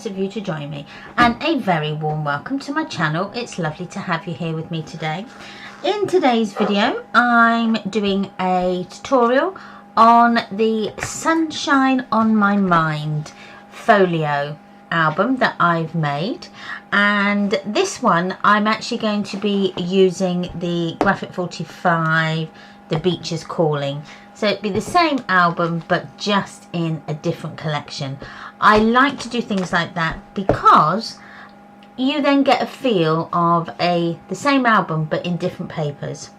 nice of you to join me, and a very warm welcome to my channel. It's lovely to have you here with me today. In today's video I'm doing a tutorial on the Sunshine on My Mind folio album that I've made, and this one I'm actually going to be using the Graphic 45 The Beach is Calling. So it'd be the same album but just in a different collection. I like to do things like that because you then get a feel of the same album but in different papers.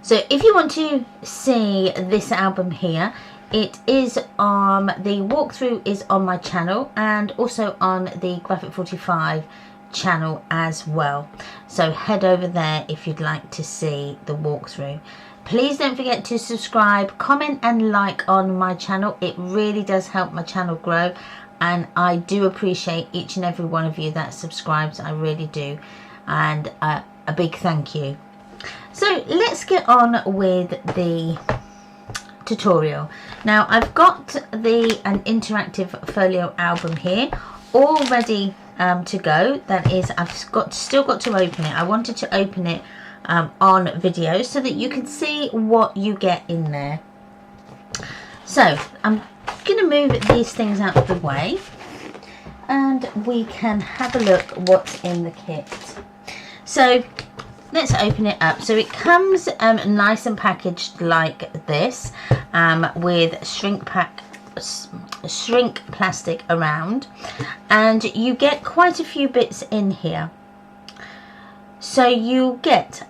So if you want to see this album here, it is the walkthrough is on my channel and also on the Graphic 45 channel as well. So head over there if you'd like to see the walkthrough. Please don't forget to subscribe, comment and like on my channel. It really does help my channel grow, and I do appreciate each and every one of you that subscribes. I really do, and a big thank you. So let's get on with the tutorial. Now I've got an interactive folio album here all ready to go. That is, I've still got to open it. I wanted to open it on video so that you can see what you get in there. So I'm going to move these things out of the way and we can have a look what's in the kit. So let's open it up. So it comes nice and packaged like this, with shrink plastic around, and you get quite a few bits in here. So you get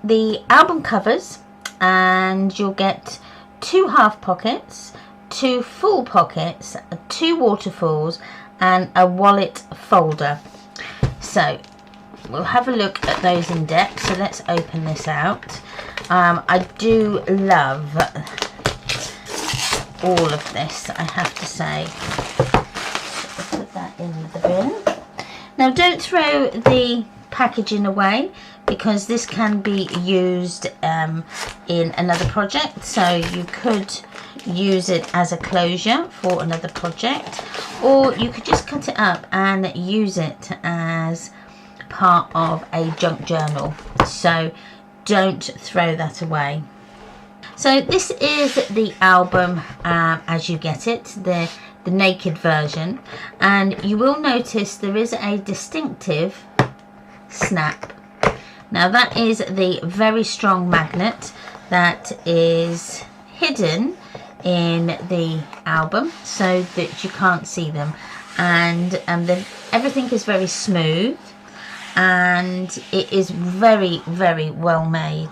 the album covers, and you'll get 2 half pockets, 2 full pockets, 2 waterfalls and a wallet folder. So we'll have a look at those in depth. So let's open this out. I do love all of this, I have to say. So put that in the bin. Now don't throw the packaging away because this can be used in another project. So you could use it as a closure for another project, or you could just cut it up and use it as part of a junk journal. So don't throw that away. So this is the album as you get it, the naked version, and you will notice there is a distinctive snap. Now that is the very strong magnet that is hidden in the album so that you can't see them, and everything is very smooth and it is very, very well made.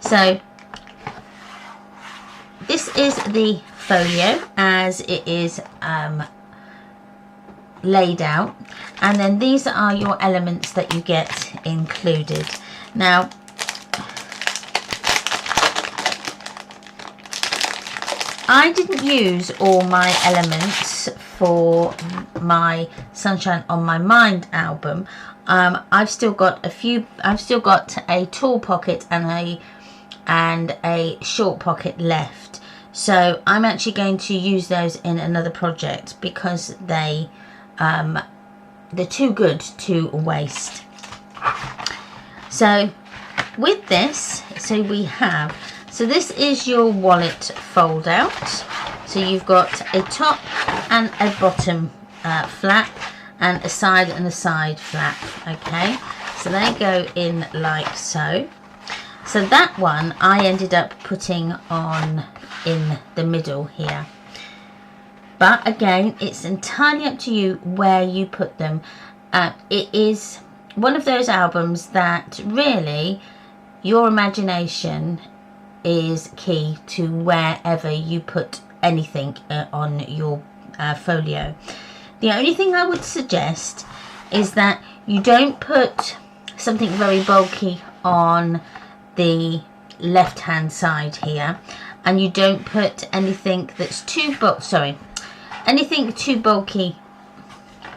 So this is the folio as it is laid out, and then these are your elements that you get included. Now I didn't use all my elements for my Sunshine on My Mind album. I've still got a few. I've still got a tall pocket and a short pocket left. So I'm actually going to use those in another project because they're too good to waste. So with this, so this is your wallet fold out. So you've got a top and a bottom flap, and a side flap. Okay, so they go in like so. So that one I ended up putting on in the middle here, but again it's entirely up to you where you put them. It is one of those albums that really your imagination is key to wherever you put anything on your folio. The only thing I would suggest is that you don't put something very bulky on the left hand side here, and you don't put anything that's too bulky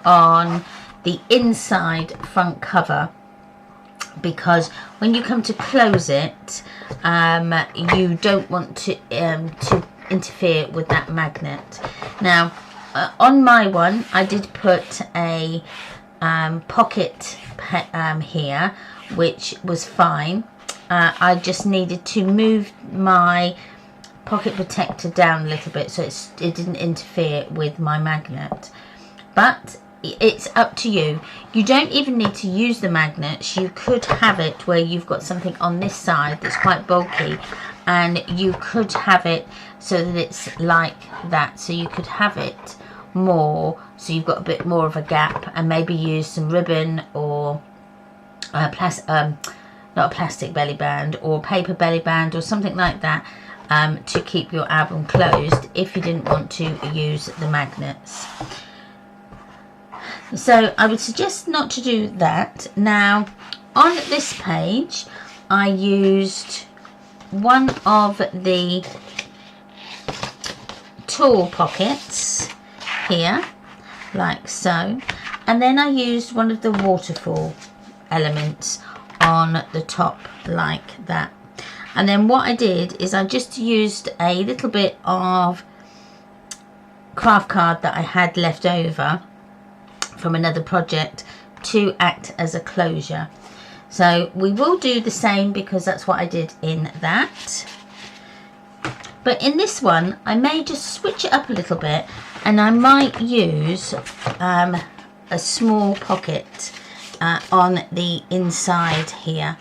on the inside front cover, because when you come to close it, you don't want to interfere with that magnet. Now on my one I did put a pocket here, which was fine. I just needed to move my pocket protector down a little bit so it didn't interfere with my magnet, but it's up to you. You don't even need to use the magnets. You could have it where you've got something on this side that's quite bulky, and you could have it so that it's like that, so you could have it more so you've got a bit more of a gap, and maybe use some ribbon or not a plastic belly band or paper belly band or something like that, to keep your album closed if you didn't want to use the magnets. So I would suggest not to do that. Now on this page I used one of the tall pockets here, like so, and then I used one of the waterfall elements on the top like that. And then what I did is I just used a little bit of Kraft Card that I had left over from another project to act as a closure. So we will do the same because that's what I did in that. But in this one I may just switch it up a little bit, and I might use a small pocket on the inside here.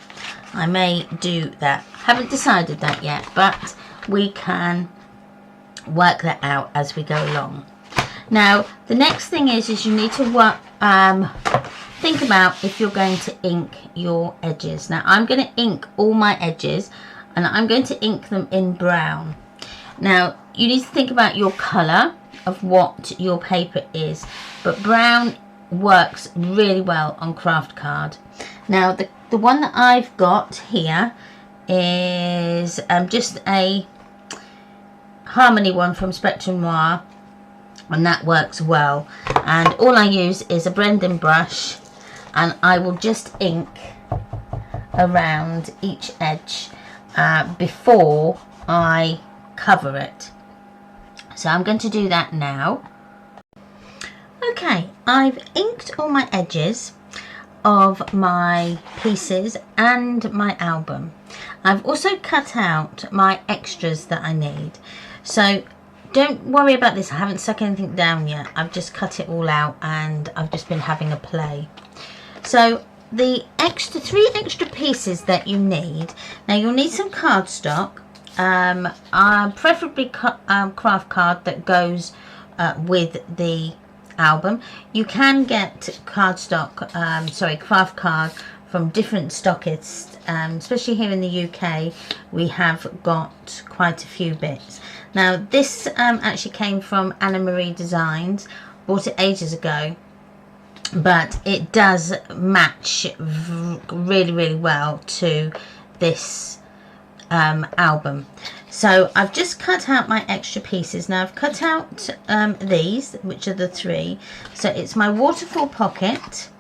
I may do that. Haven't decided that yet, but we can work that out as we go along. Now the next thing is you need to think about if you're going to ink your edges. Now I'm going to ink all my edges, and I'm going to ink them in brown. Now you need to think about your colour of what your paper is, but brown works really well on Kraft Card. Now the one that I've got here is just a Harmony one from Spectrum Noir, and that works well. And all I use is a blending brush, and I will just ink around each edge before I cover it. So I'm going to do that now. Okay, I've inked all my edges of my pieces and my album. I've also cut out my extras that I need. So don't worry about this, I haven't stuck anything down yet. I've just cut it all out and I've just been having a play. So the three extra pieces that you need, now you'll need some cardstock, preferably Kraft Card that goes with the album. You can get cardstock, Kraft Card from different stockists, especially here in the UK we have got quite a few bits. Now this actually came from Anna Marie Designs, bought it ages ago, but it does match really well to this album. So I've just cut out my extra pieces. Now I've cut out these, which are the three. So it's my waterfall pocket,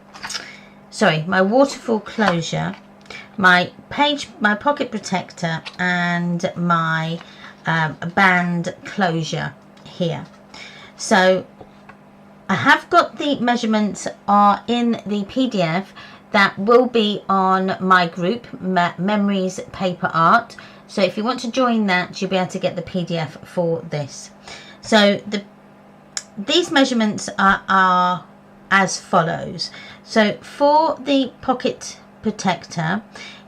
my waterfall closure, my pocket protector, and my band closure here. So I have got the measurements are in the PDF that will be on my group, Memories Paper Art. So if you want to join that, you'll be able to get the PDF for this. So these measurements are as follows. So for the pocket protector,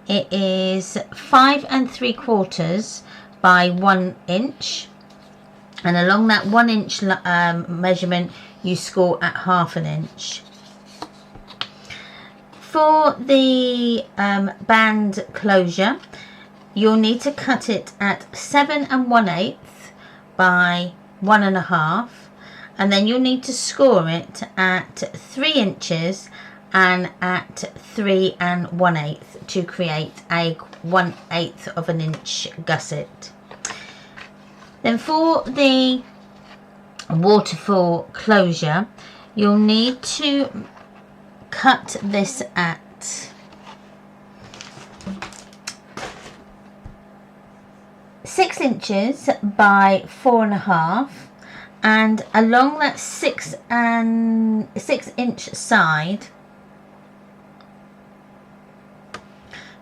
it is 5 3/4 by 1 inch, and along that 1 inch measurement you score at 1/2 inch. For the band closure, you'll need to cut it at 7 1/8 by 1 1/2, and then you'll need to score it at 3 inches and at 3 1/8 to create a 1/8 of an inch gusset. Then for the waterfall closure, you'll need to cut this at 6 inches by 4 1/2, and along that 6-inch side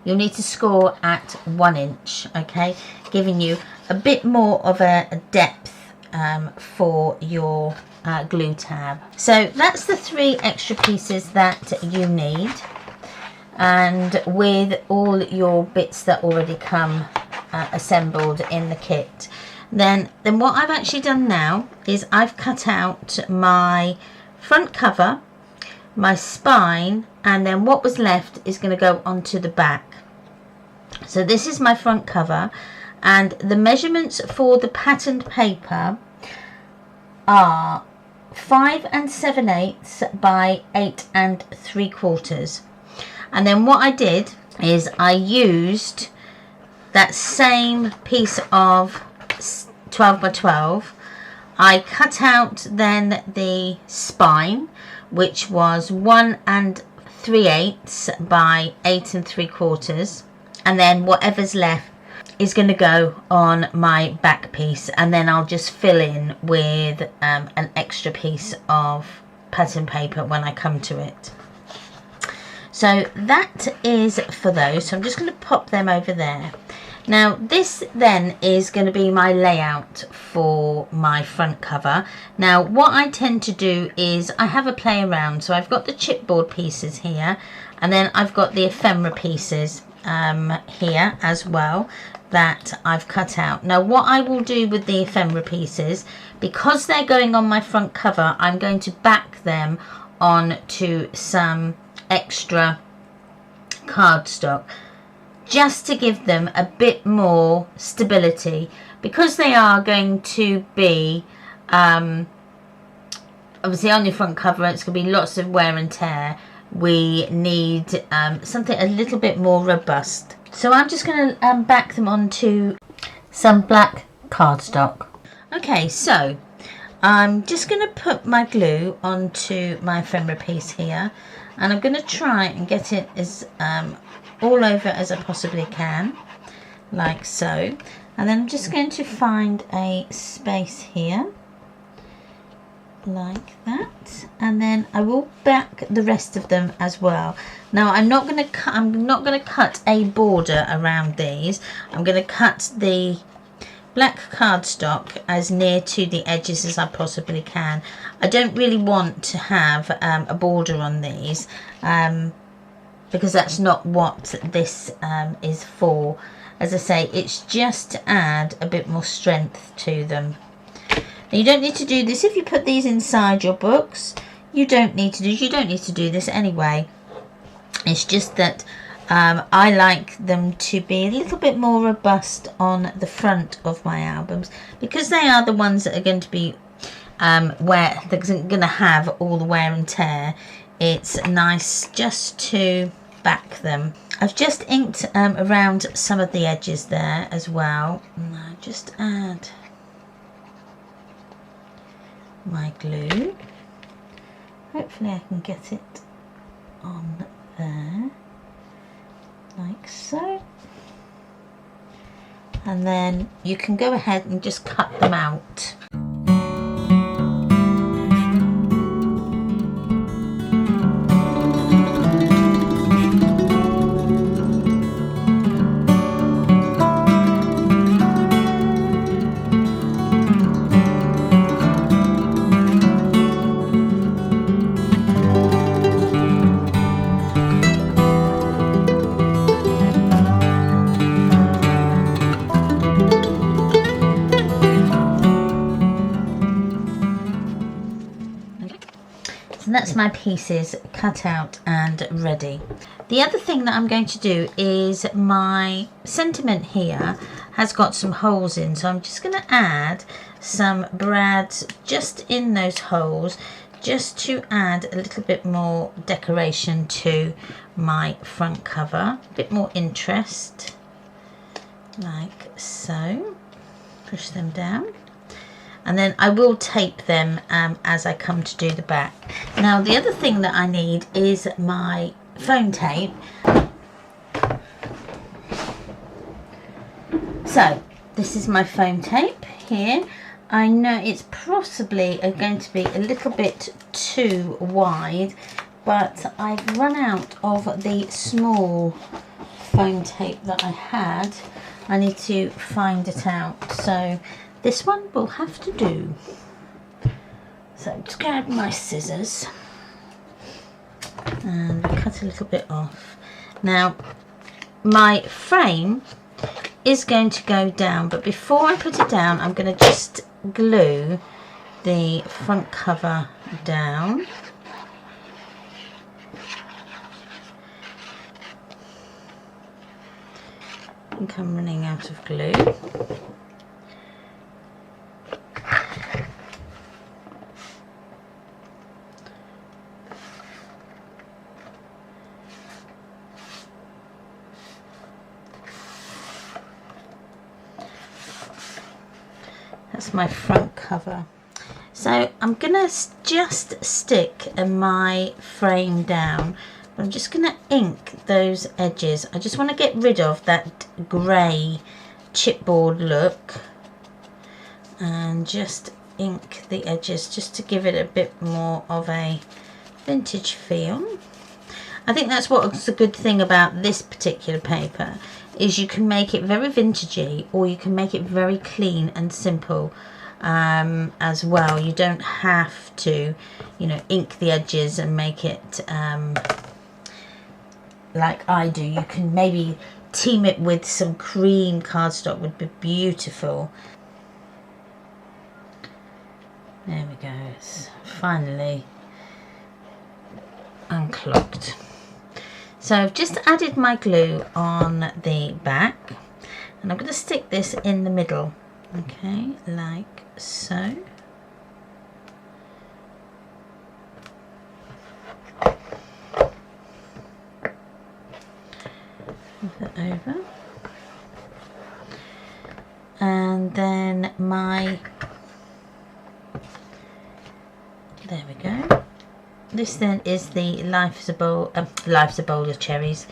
you'll need to score at 1 inch, okay, giving you a bit more of a depth for your glue tab. So that's the 3 extra pieces that you need, and with all your bits that already come assembled in the kit. Then what I've actually done now is I've cut out my front cover, my spine, and then what was left is going to go onto the back. So this is my front cover, and the measurements for the patterned paper are 5 7/8 by 8 3/4. And then what I did is I used that same piece of 12 by 12. I cut out then the spine, which was 1 3/8 by 8 3/4, and then whatever's left is going to go on my back piece, and then I'll just fill in with an extra piece of pattern paper when I come to it. So that is for those. So I'm just going to pop them over there. Now this then is going to be my layout for my front cover. Now what I tend to do is I have a play around. So I've got the chipboard pieces here, and then I've got the ephemera pieces here as well that I've cut out. Now what I will do with the ephemera pieces, because they're going on my front cover, I'm going to back them on to some extra cardstock, just to give them a bit more stability, because they are going to be obviously on your front cover. It's going to be lots of wear and tear. We need something a little bit more robust. So I'm just going to back them onto some black cardstock. Okay, so I'm just going to put my glue onto my ephemera piece here, and I'm going to try and get it as all over as I possibly can, like so. And then I'm just going to find a space here, like that, and then I will back the rest of them as well. Now I'm not going to cut a border around these. I'm going to cut the black cardstock as near to the edges as I possibly can. I don't really want to have a border on these because that's not what this is for. As I say, it's just to add a bit more strength to them. Now, you don't need to do this if you put these inside your books. You don't need to do this anyway. It's just that I like them to be a little bit more robust on the front of my albums, because they are the ones that are going to be where they're going to have all the wear and tear. It's nice just to back them. I've just inked around some of the edges there as well. And I just add my glue. Hopefully I can get it on there, like so. And then you can go ahead and just cut them out. And that's my pieces cut out and ready. The other thing that I'm going to do is my sentiment here has got some holes in, so I'm just going to add some brads just in those holes, just to add a little bit more decoration to my front cover, a bit more interest, like so. Push them down. And then I will tape them as I come to do the back. Now the other thing that I need is my foam tape. So this is my foam tape here. I know it's possibly going to be a little bit too wide, but I've run out of the small foam tape that I had. I need to find it out, so this one will have to do. So just grab my scissors and cut a little bit off. Now my frame is going to go down, but before I put it down, I'm going to just glue the front cover down. I think I'm running out of glue. That's my front cover. So I'm gonna just stick my frame down. I'm just gonna ink those edges. I just want to get rid of that grey chipboard look and just ink the edges just to give it a bit more of a vintage feel. I think that's what's a good thing about this particular paper, is you can make it very vintagey or you can make it very clean and simple as well. You don't have to, you know, ink the edges and make it like I do. You can maybe team it with some cream cardstock, would be beautiful. There we go, it's finally unclogged. So I've just added my glue on the back and I'm going to stick this in the middle, okay, like so. Move it over, and then there we go. This then is the Life's a Bowl of Cherries,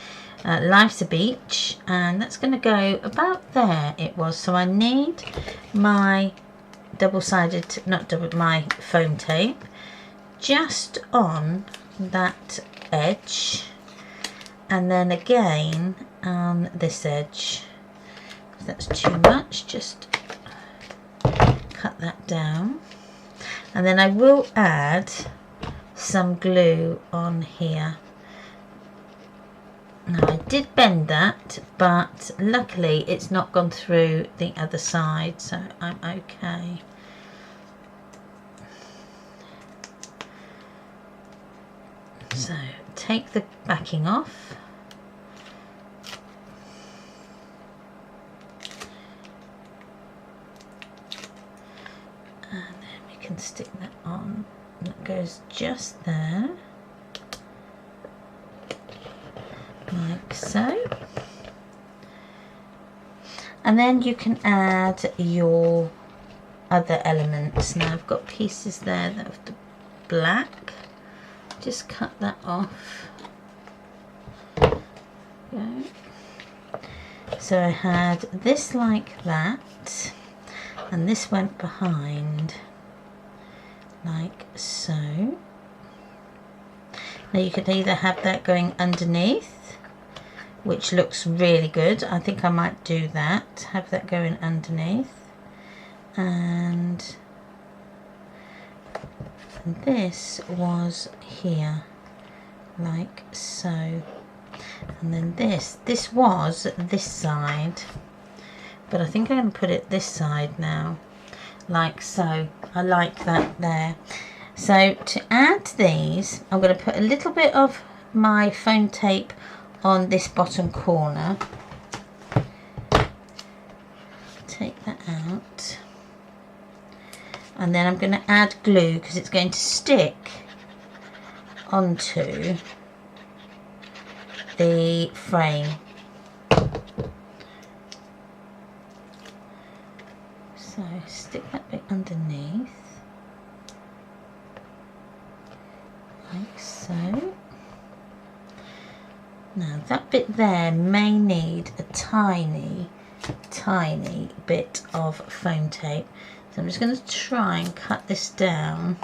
Life's a Beach, and that's going to go about there. It was, so I need my my foam tape just on that edge, and then again on this edge. If that's too much, just cut that down, and then I will add some glue on here. Now I did bend that, but luckily it's not gone through the other side, so I'm okay. So take the backing off. And then we can stick that on. That goes just there, like so. And then you can add your other elements. Now I've got pieces there that have the black. Just cut that off. Okay. So I had this like that, and this went behind, like so. Now you could either have that going underneath, which looks really good. I think I might do that, have that going underneath, and this was here, like so. And then this was this side, but I think I'm going to put it this side now, like so. I like that there. So to add these, I'm going to put a little bit of my foam tape on this bottom corner. Take that out. And then I'm going to add glue because it's going to stick onto the frame. So stick that bit underneath, like so. Now that bit there may need a tiny bit of foam tape. So I'm just going to try and cut this down,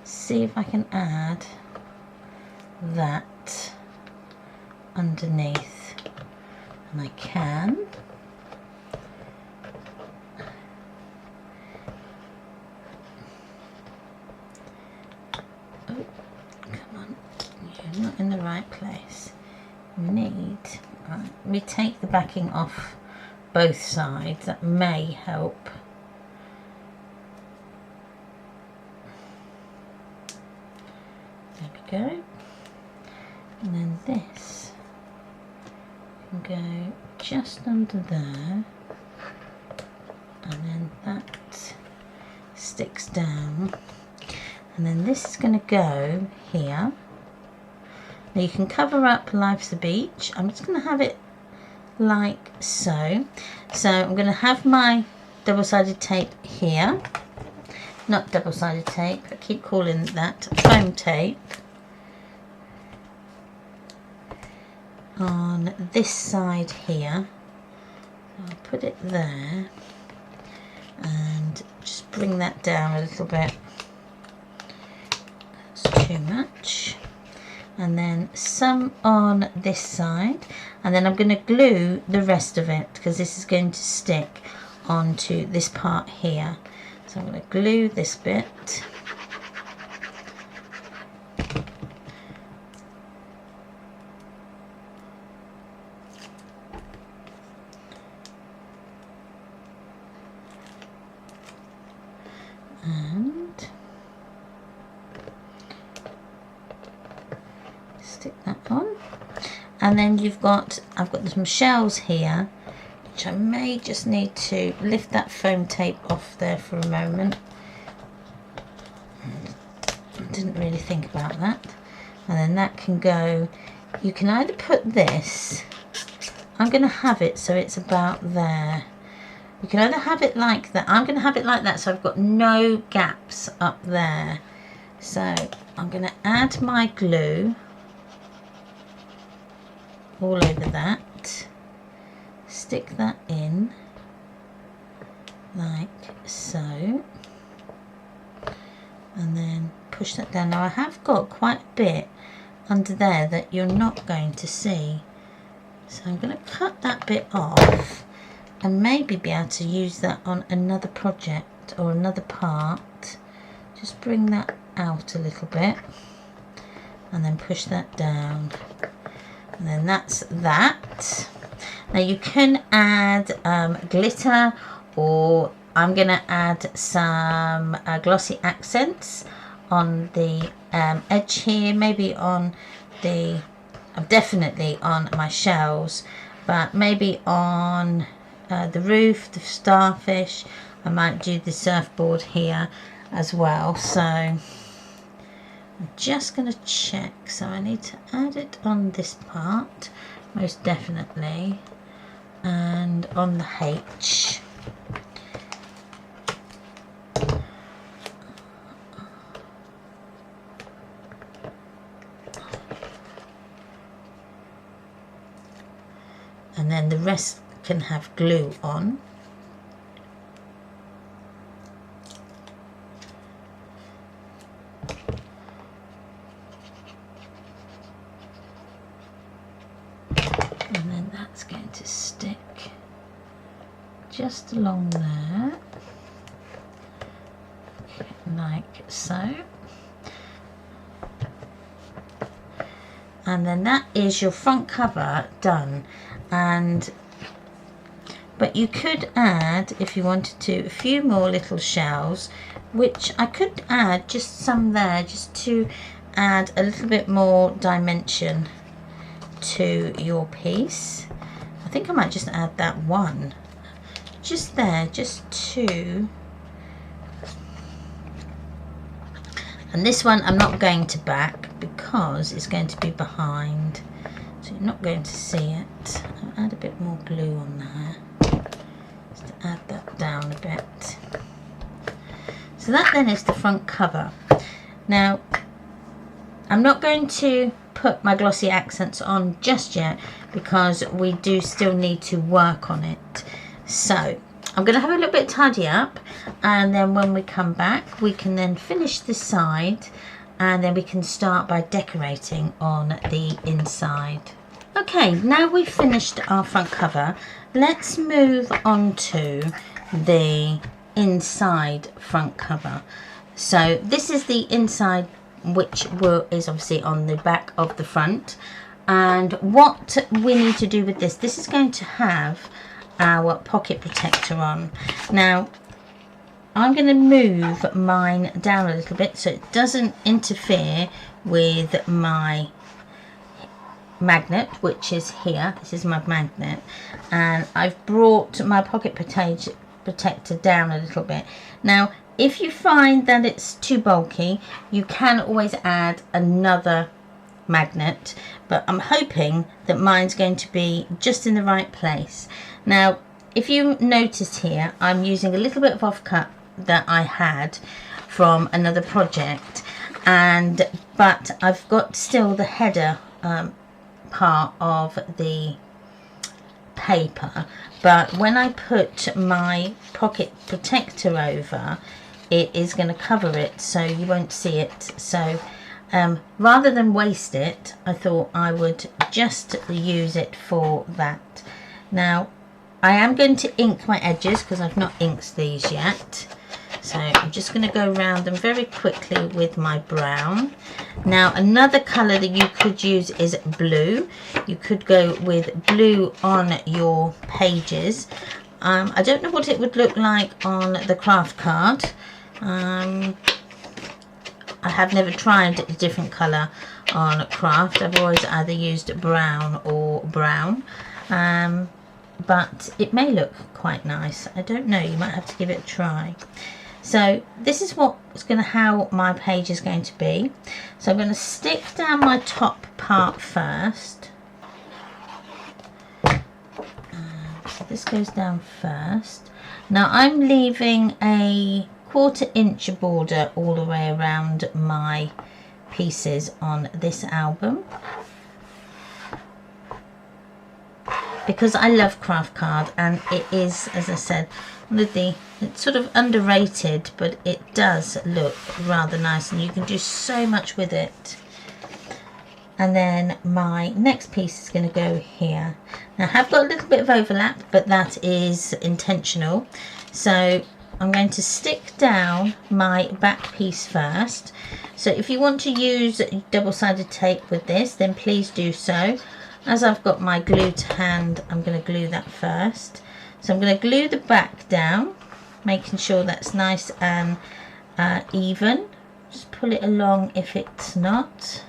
see if I can add that underneath, and I can. Oh, come on, you're not in the right place. Right, let me take the backing off both sides, that may help. There we go. And then this can go just under there, and then that sticks down, and then this is going to go here. Now you can cover up Life's a Beach. I'm just going to have it like so. So I'm going to have my double-sided tape here. Not double-sided tape, I keep calling that foam tape. On this side here. So I'll put it there and just bring that down a little bit. That's too much. And then some on this side, and then I'm going to glue the rest of it because this is going to stick onto this part here. So I'm going to glue this bit. And stick that on, and then I've got some shells here, which I may just need to lift that foam tape off there for a moment. I didn't really think about that. And then that can go, you can either put this, I'm going to have it so it's about there. You can either have it like that. I'm going to have it like that so I've got no gaps up there. So I'm going to add my glue all over that, stick that in like so, and then push that down. Now I have got quite a bit under there that you're not going to see, so I'm going to cut that bit off and maybe be able to use that on another project or another part. Just bring that out a little bit and then push that down. And then that's that. Now you can add glitter, or I'm going to add some glossy accents on the edge here, maybe on the, definitely on my shells, but maybe on the roof, the starfish. I might do the surfboard here as well. So I'm just going to check, so I need to add it on this part, most definitely, and on the H. And then the rest can have glue on. And then that's going to stick just along there, like so. And then that is your front cover done. But you could add, if you wanted to, a few more little shells, which I could add just some there, just to add a little bit more dimension to your piece. I think I might just add that one just there, just two. And this one I'm not going to back because it's going to be behind, so you're not going to see it. I'll add a bit more glue on there just to add that down a bit. So that then is the front cover. Now I'm not going to put my glossy accents on just yet because we do still need to work on it. So I'm going to have a little bit tidy up, and then when we come back we can then finish this side, and then we can start by decorating on the inside. Okay, now we've finished our front cover, let's move on to the inside front cover. So this is the inside, which is obviously on the back of the front. And what we need to do with this is going to have our pocket protector on. Now I'm going to move mine down a little bit so it doesn't interfere with my magnet, which is here. This is my magnet, and I've brought my pocket protector down a little bit. Now if you find that it's too bulky, you can always add another magnet, but I'm hoping that mine's going to be just in the right place. Now if you notice here, I'm using a little bit of offcut that I had from another project, but I've got still the header part of the paper, but when I put my pocket protector over, it is going to cover it so you won't see it. So rather than waste it, I thought I would just use it for that. Now I am going to ink my edges because I've not inked these yet, so I'm just going to go around them very quickly with my brown. Now another colour that you could use is blue. You could go with blue on your pages. I don't know what it would look like on the Kraft card. I have never tried a different colour on Kraft. I've always either used brown or brown, but it may look quite nice. I don't know, you might have to give it a try. So this is how my page is going to be. So I'm going to stick down my top part first. So this goes down first. Now I'm leaving a 1/4 inch border all the way around my pieces on this album, because I love Kraft Card, and it is, as I said, it's sort of underrated, but it does look rather nice and you can do so much with it. And then my next piece is going to go here. Now I have got a little bit of overlap, but that is intentional. So I'm going to stick down my back piece first. So if you want to use double-sided tape with this, then please do so. As I've got my glue to hand, I'm going to glue that first. So I'm going to glue the back down, making sure that's nice and even. Just pull it along if it's not,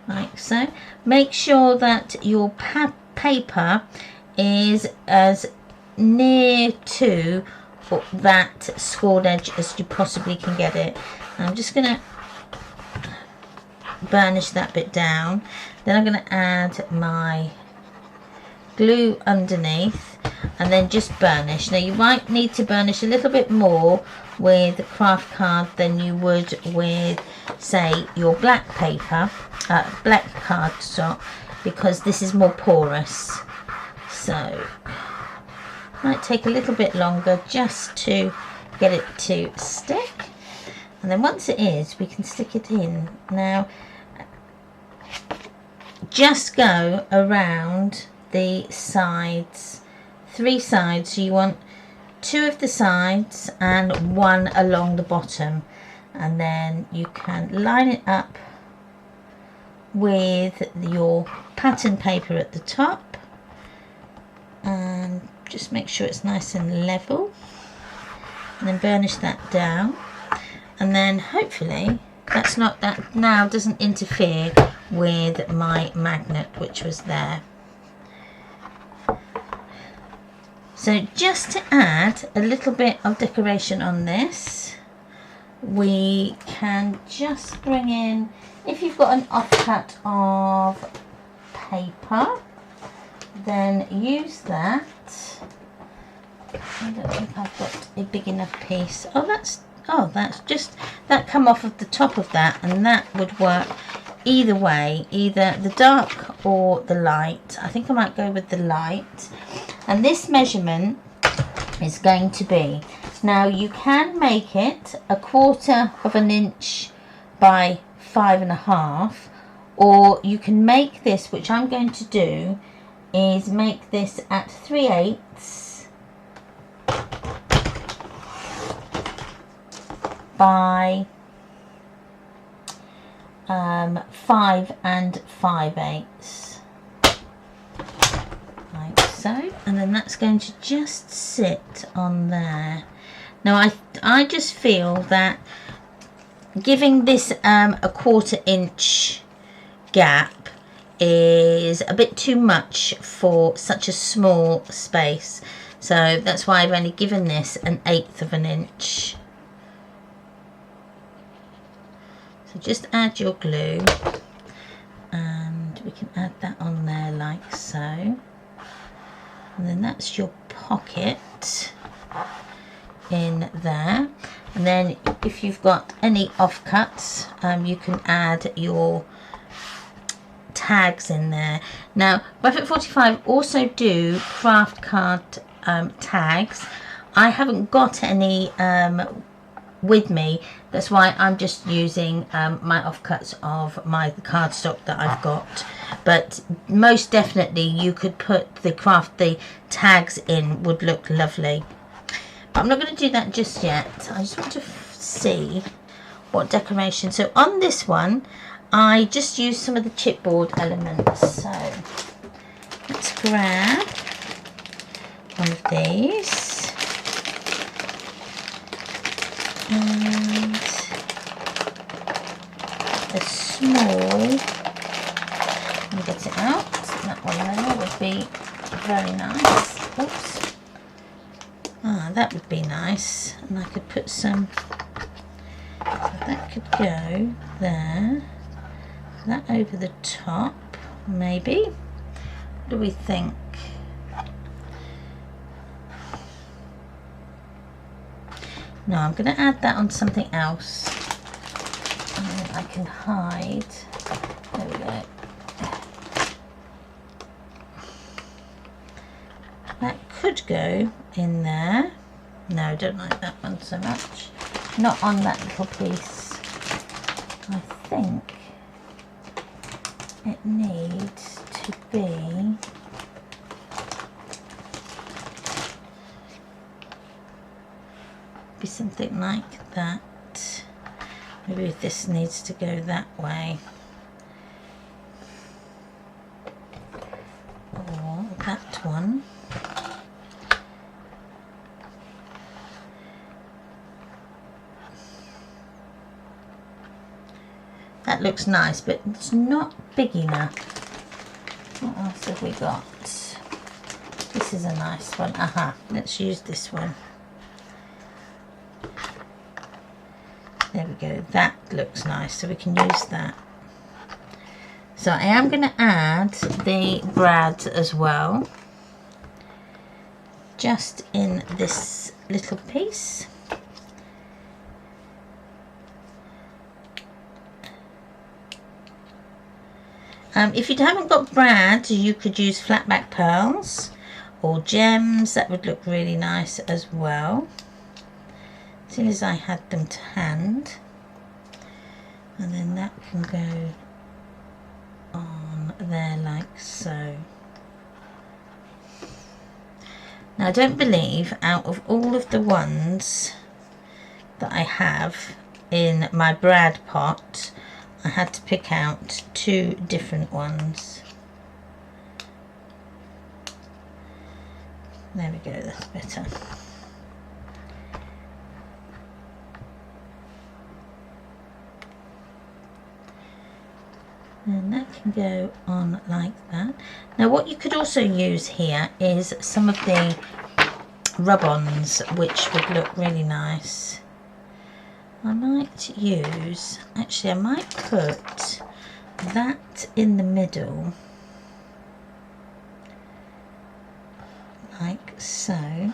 like so. Make sure that your paper is as near to that scored edge as you possibly can get it. I'm just going to burnish that bit down. Then I'm going to add my glue underneath and then just burnish. Now you might need to burnish a little bit more with the Kraft Card than you would with, say, your black paper, black cardstock, because this is more porous. So might take a little bit longer just to get it to stick, and then once it is, we can stick it in. Now just go around the sides, 3 sides. So you want 2 of the sides and 1 along the bottom, and then you can line it up with your pattern paper at the top and just make sure it's nice and level, and then burnish that down, and then hopefully that now doesn't interfere with my magnet which was there. So just to add a little bit of decoration on this, we can just bring in, if you've got an offcut of paper, then use that. I don't think I've got a big enough piece. That's just that come off of the top of that, and that would work either way, either the dark or the light. I think I might go with the light. And this measurement is going to be, now you can make it 1/4 of an inch by 5.5, or you can make this, which I'm going to do, is make this at 3/8 by 5 5/8, like so, and then that's going to just sit on there. Now I just feel that giving this a 1/4 inch gap is a bit too much for such a small space, so that's why I've only given this 1/8 of an inch. So just add your glue, and we can add that on there like so, and then that's your pocket in there. And then if you've got any offcuts, you can add your tags in there. Now Buffett 45 also do Kraft Card tags. I haven't got any with me, that's why I'm just using my offcuts of my cardstock that I've got, but most definitely you could put the tags in, would look lovely. But I'm not going to do that just yet. I just want to see what decoration. So on this one I just used some of the chipboard elements, so let's grab one of these. And a small, let me get it out, that one there would be very nice. Oops. Ah, that would be nice, and I could put some, so that could go there, that over the top, maybe. What do we think? No, I'm going to add that on something else, and then I can hide. There we go. That could go in there. No, I don't like that one so much. Not on that little piece. I think it needs to be something like that. Maybe this needs to go that way, or that one. That looks nice, but it's not big enough. What else have we got? This is a nice one. Aha, let's use this one. There we go, that looks nice, so we can use that. So I am going to add the brad as well, just in this little piece. If you haven't got brad, you could use flat back pearls or gems. That would look really nice as well. As soon as I had them to hand, and then that can go on there like so. Now I don't believe, out of all of the ones that I have in my brad pot, I had to pick out 2 different ones. There we go, that's better. And that can go on like that. Now what you could also use here is some of the rub-ons, which would look really nice. I might use, actually I might put that in the middle, like so.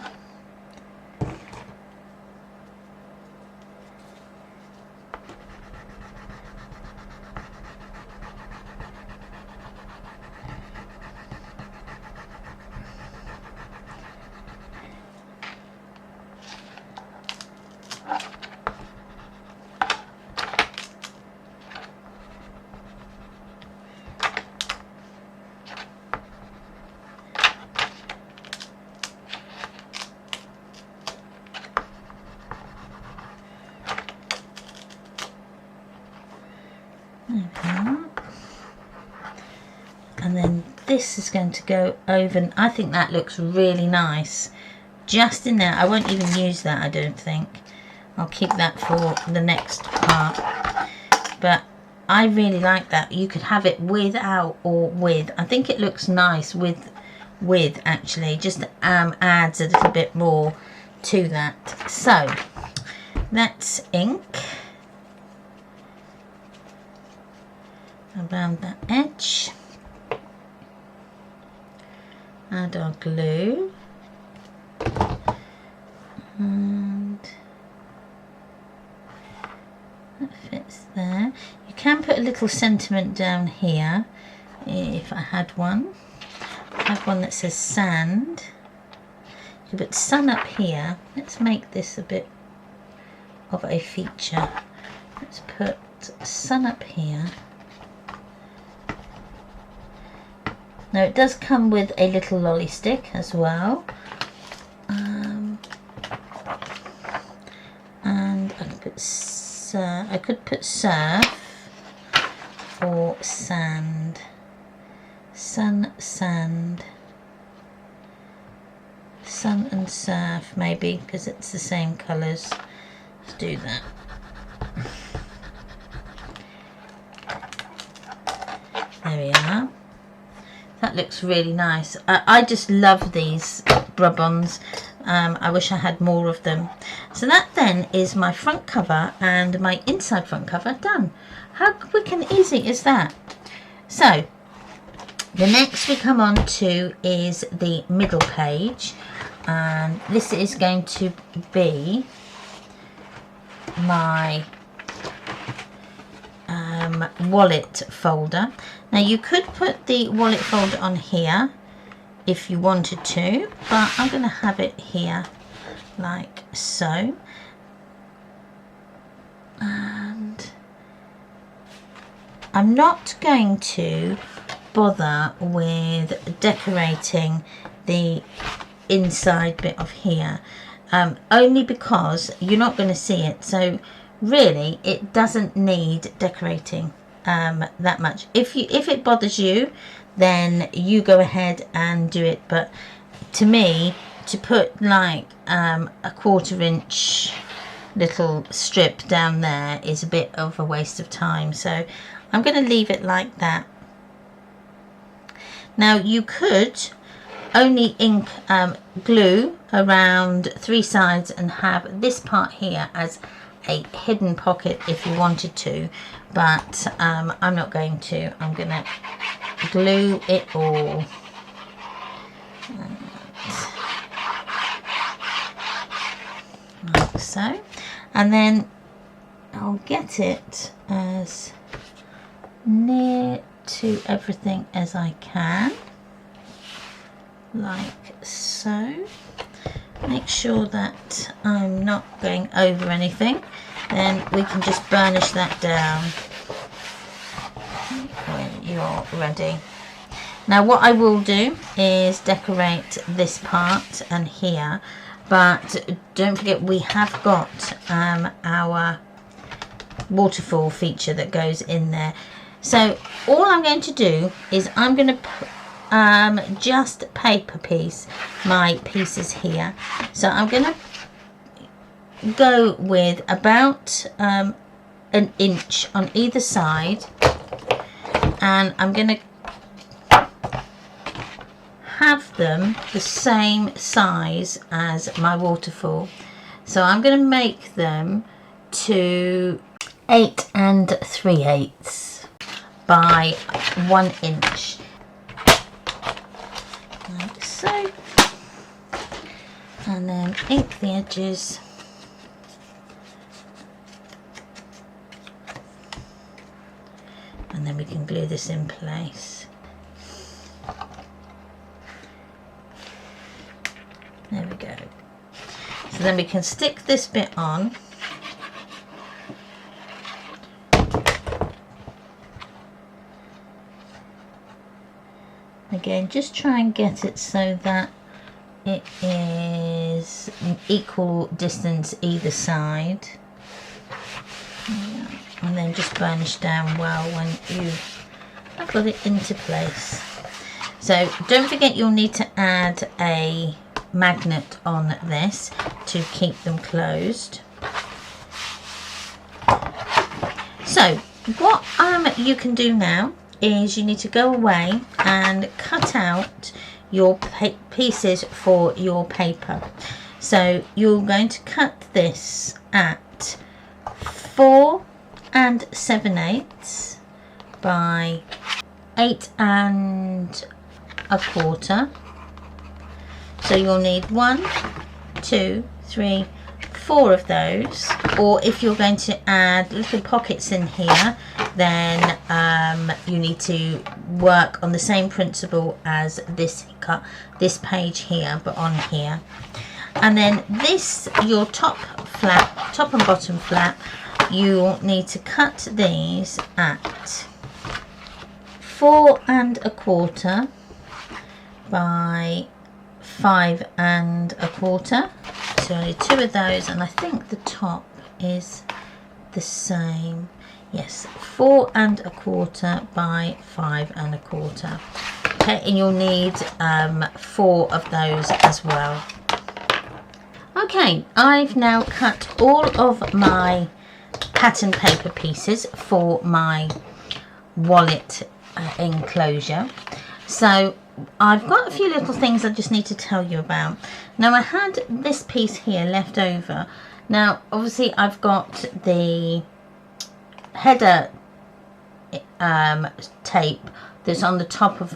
And then this is going to go over, and I think that looks really nice. Just in there. I won't even use that, I don't think. I'll keep that for the next part. But I really like that. You could have it without or with. I think it looks nice with actually. Just adds a little bit more to that. So let's ink around that edge. Add our glue. And that fits there. You can put a little sentiment down here if I had one. I have one that says sand. You can put sun up here. Let's make this a bit of a feature. Let's put sun up here. Now it does come with a little lolly stick as well. And I could put surf or sand. Sun, sand. Sun and surf maybe, because it's the same colours. Let's do that. There we are. That looks really nice. I just love these rub-ons. I wish I had more of them. So that then is my front cover and my inside front cover done. How quick and easy is that? So the next we come on to is the middle page, and this is going to be my wallet folder. Now you could put the wallet folder on here if you wanted to, but I'm going to have it here like so. And I'm not going to bother with decorating the inside bit of here, only because you're not going to see it. So really it doesn't need decorating that much. If it bothers you, then you go ahead and do it, but to me, to put like a 1/4 inch little strip down there is a bit of a waste of time, so I'm going to leave it like that. Now you could only ink glue around 3 sides and have this part here as a hidden pocket if you wanted to, but I'm not going to. I'm going to glue it all. Like so. And then I'll get it as near to everything as I can. Like so. Make sure that I'm not going over anything. Then we can just burnish that down when you're ready. Now what I will do is decorate this part and here, but don't forget we have got our waterfall feature that goes in there. So all I'm going to do is I'm going to just paper piece my pieces here. So I'm going to go with about an inch on either side, and I'm going to have them the same size as my waterfall. So I'm going to make them to 8 3/8 by 1 inch. Like so. And then ink the edges. And then we can glue this in place. There we go. So then we can stick this bit on. Again, just try and get it so that it is an equal distance either side. And then just burnish down well when you have got it into place. So don't forget you'll need to add a magnet on this to keep them closed. So what you can do now is you need to go away and cut out your pieces for your paper. So you're going to cut this at 4 7/8 by 8 1/4. So you'll need 1, 2, 3, 4 of those, or if you're going to add little pockets in here, then you need to work on the same principle as this page here, but on here. And then this, your top and bottom flap, you'll need to cut these at 4 1/4 by 5 1/4. So only 2 of those, and I think the top is the same. Yes, 4 1/4 by 5 1/4. Okay, and you'll need 4 of those as well. Okay, I've now cut all of my pattern paper pieces for my wallet enclosure. So I've got a few little things I just need to tell you about. Now I had this piece here left over. Now obviously I've got the header tape that's on the top of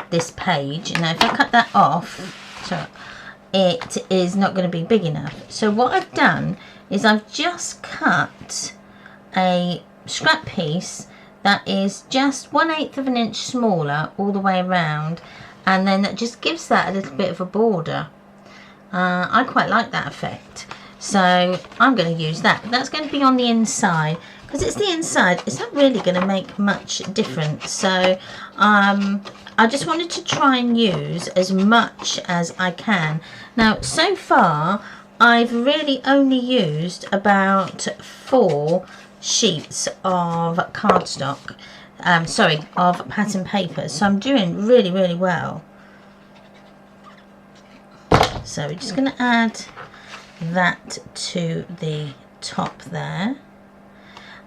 this page. Now if I cut that off, so it is not going to be big enough. So what I've done is I've just cut a scrap piece that is just 1/8 of an inch smaller all the way around, and then that just gives that a little bit of a border. I quite like that effect, so I'm going to use that. That's going to be on the inside, because it's the inside, it's not really going to make much difference. So I just wanted to try and use as much as I can. Now so far I've really only used about 4 sheets of cardstock, of pattern paper, so I'm doing really well. So we're just going to add that to the top there,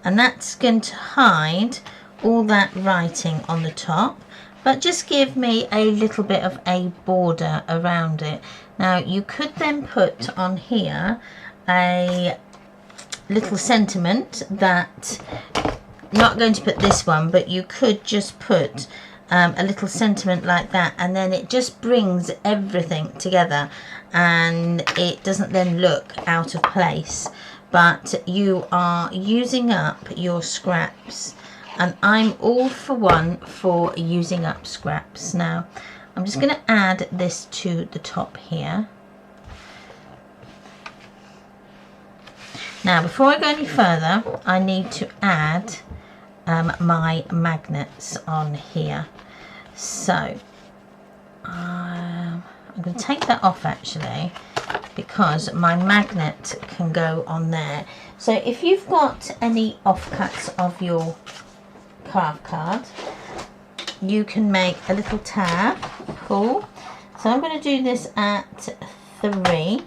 and that's going to hide all that writing on the top, but just give me a little bit of a border around it. Now you could then put on here a little sentiment that, not going to put this one, but you could just put a little sentiment like that, and then it just brings everything together and it doesn't then look out of place, but you are using up your scraps, and I'm all for using up scraps. Now I'm just going to add this to the top here. Now before I go any further, I need to add my magnets on here. So I'm going to take that off actually, because my magnet can go on there. So if you've got any offcuts of your Kraft card, you can make a little tab pull. So I'm going to do this at 3,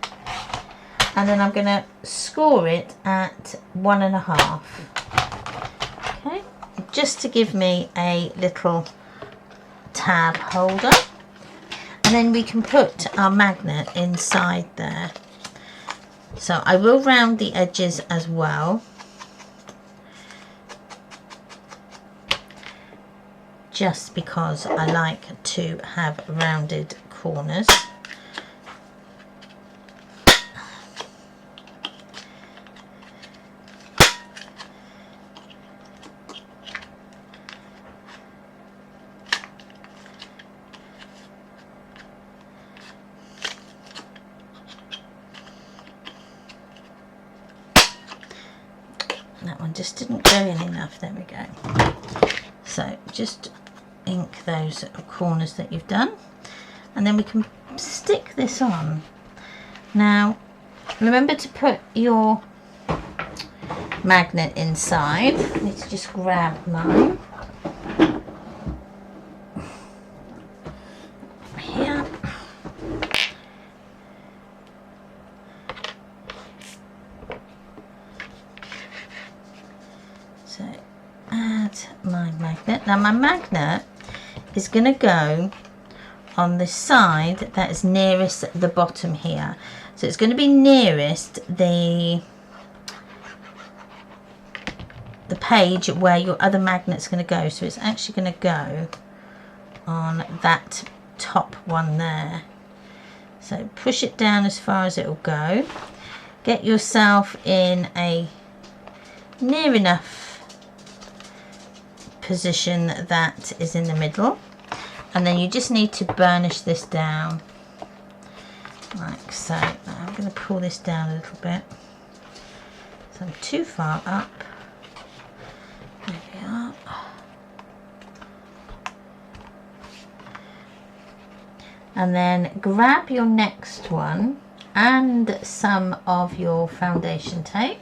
and then I'm going to score it at 1.5. Okay, just to give me a little tab holder, and then we can put our magnet inside there. So I will round the edges as well, just because I like to have rounded corners. That one just didn't go in enough. There we go. So just ink those corners that you've done, and then we can stick this on. Now remember to put your magnet inside. I need to just grab mine. magnet. Now my magnet is going to go on the side that is nearest the bottom here. So it's going to be nearest the page where your other magnet's going to go. So it's actually going to go on that top one there. So push it down as far as it will go. Get yourself in a near enough position that is in the middle, and then you just need to burnish this down like so. Now I'm going to pull this down a little bit, so I'm too far up. There we are. And then grab your next one and some of your foundation tape.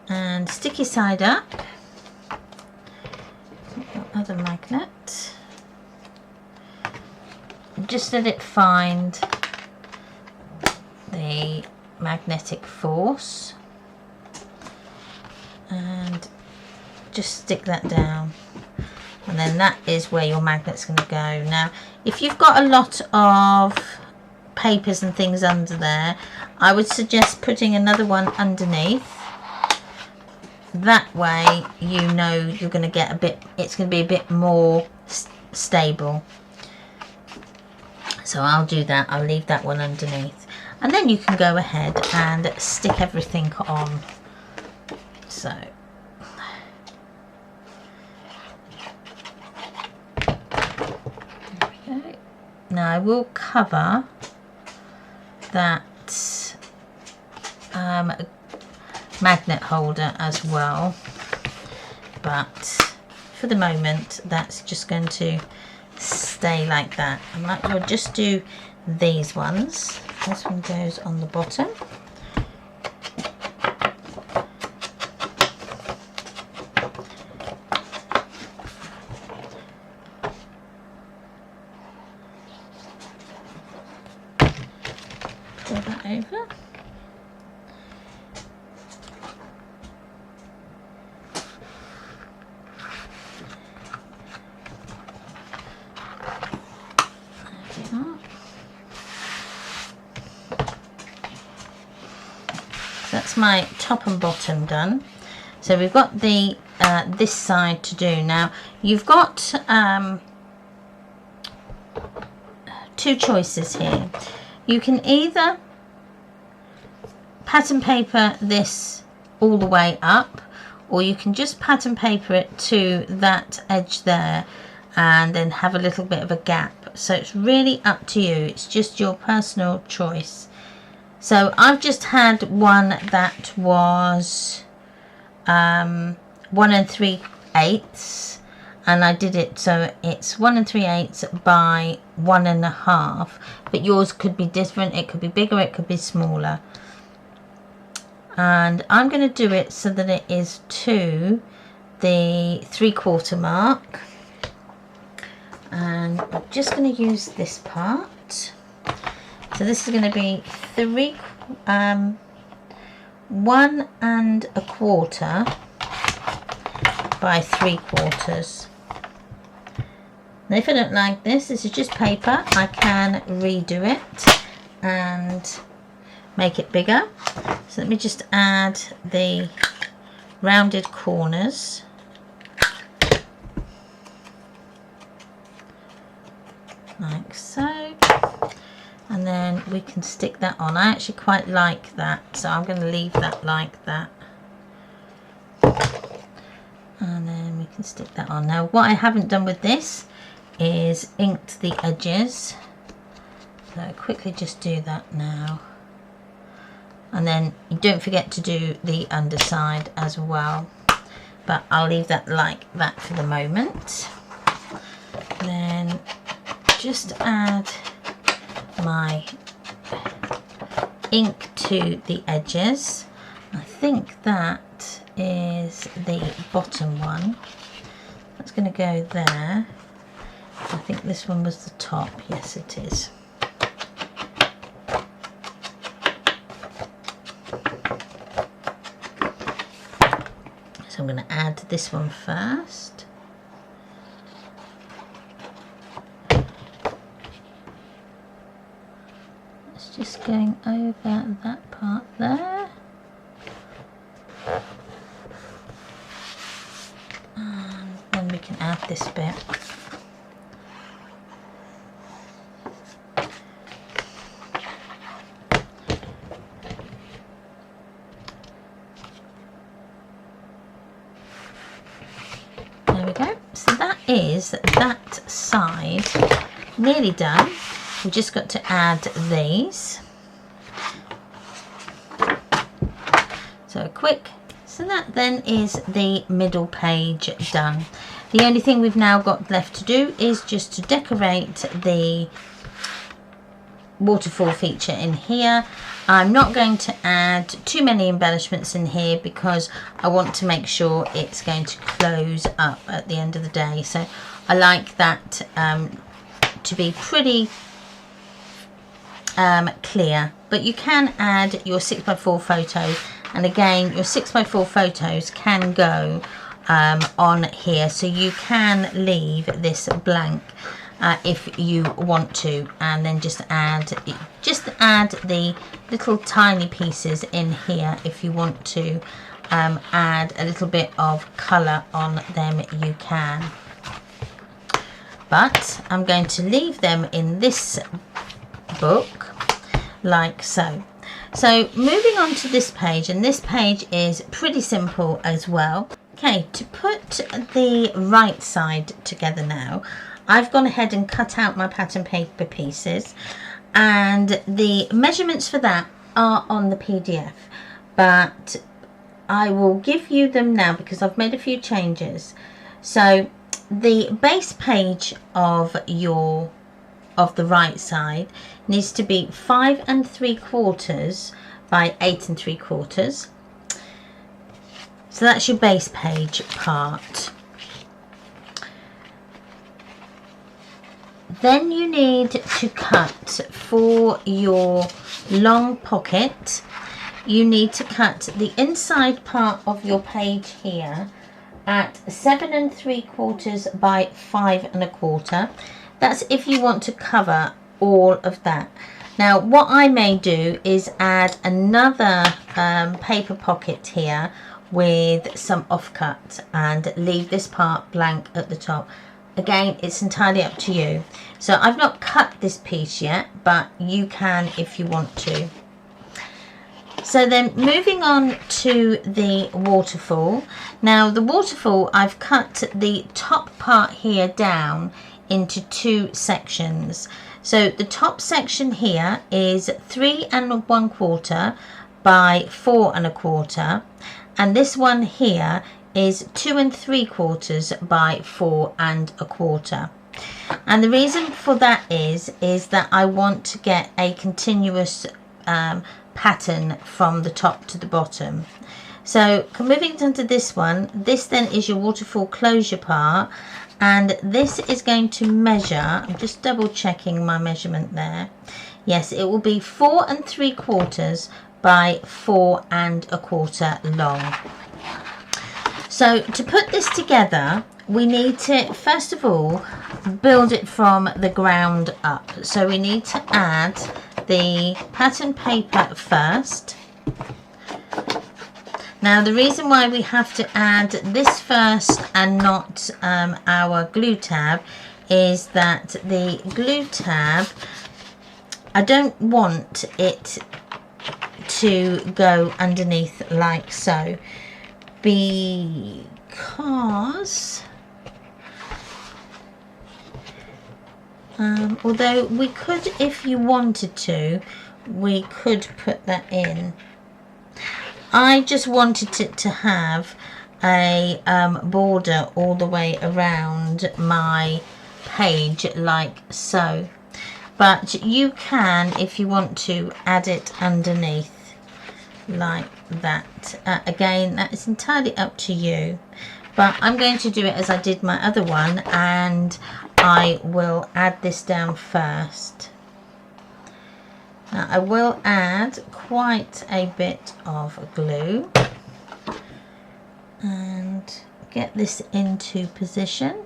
And stick your side up. Your other magnet. Just let it find the magnetic force. And just stick that down. And then that is where your magnet's going to go. Now, if you've got a lot of papers and things under there, I would suggest putting another one underneath. That way, you know you're going to get a bit, it's going to be a bit more stable. So I'll do that. I'll leave that one underneath. And then you can go ahead and stick everything on. So. Now I will cover that magnet holder as well, but for the moment that's just going to stay like that. I might as well just do these ones. This one goes on the bottom. Pull that over. That's my top and bottom done. So we've got the this side to do. Now you've got two choices here. You can either pattern paper this all the way up, or you can just pattern paper it to that edge there and then have a little bit of a gap. So it's really up to you. It's just your personal choice. So I've just had one that was 1 3/8, and I did it so it's 1 3/8 by 1.5, but yours could be different. It could be bigger, it could be smaller. And I'm going to do it so that it is to the 3/4 mark, and I'm just going to use this part. So this is going to be 1 1/4 by 3/4. Now if I don't like this, this is just paper. I can redo it and make it bigger. So let me just add the rounded corners. Like so. And then we can stick that on. I actually quite like that, so I'm going to leave that like that. And then we can stick that on. Now what I haven't done with this is inked the edges. So I'll quickly just do that now. And then don't forget to do the underside as well. But I'll leave that like that for the moment. Then just add my ink to the edges. I think that is the bottom one. That's going to go there. I think this one was the top. Yes, it is. So I'm going to add this one first. It's just going over that part there. And then we can add this bit. There we go. So that is that side nearly done. We've just got to add these. So quick. So that then is the middle page done. The only thing we've now got left to do is just to decorate the waterfall feature in here. I'm not going to add too many embellishments in here because I want to make sure it's going to close up at the end of the day. So I like that to be pretty clear, but you can add your 6x4 photos, and again your 6x4 photos can go on here, so you can leave this blank if you want to, and then just add the little tiny pieces in here. If you want to add a little bit of colour on them, you can, but I'm going to leave them in this book like so. So moving on to this page, and this page is pretty simple as well. Okay, to put the right side together now, I've gone ahead and cut out my pattern paper pieces, and the measurements for that are on the PDF, but I will give you them now because I've made a few changes. So the base page of the right side needs to be 5 3/4 by 8 3/4. So that's your base page part. Then you need to cut for your long pocket. You need to cut the inside part of your page here at 7 3/4 by 5 1/4. That's if you want to cover all of that. Now what I may do is add another paper pocket here with some offcut and leave this part blank at the top. Again, it's entirely up to you. So I've not cut this piece yet, but you can if you want to. So then moving on to the waterfall. Now the waterfall, I've cut the top part here down into 2 sections. So the top section here is 3 1/4 by 4 1/4, and this one here is 2 3/4 by 4 1/4. And the reason for that is that I want to get a continuous pattern from the top to the bottom. So moving on to this one, this then is your waterfall closure part, and this is going to measure, I'm just double checking my measurement there, yes, it will be 4 3/4 by 4 1/4 long. So to put this together, we need to first of all build it from the ground up. So we need to add the pattern paper first. Now the reason why we have to add this first and not our glue tab is that the glue tab, I don't want it to go underneath like so, because although we could, if you wanted to, we could put that in. I just wanted it to have a border all the way around my page like so, but you can, if you want to, add it underneath like that. Again, that is entirely up to you, but I'm going to do it as I did my other one, and I will add this down first. Now I will add quite a bit of glue, and get this into position.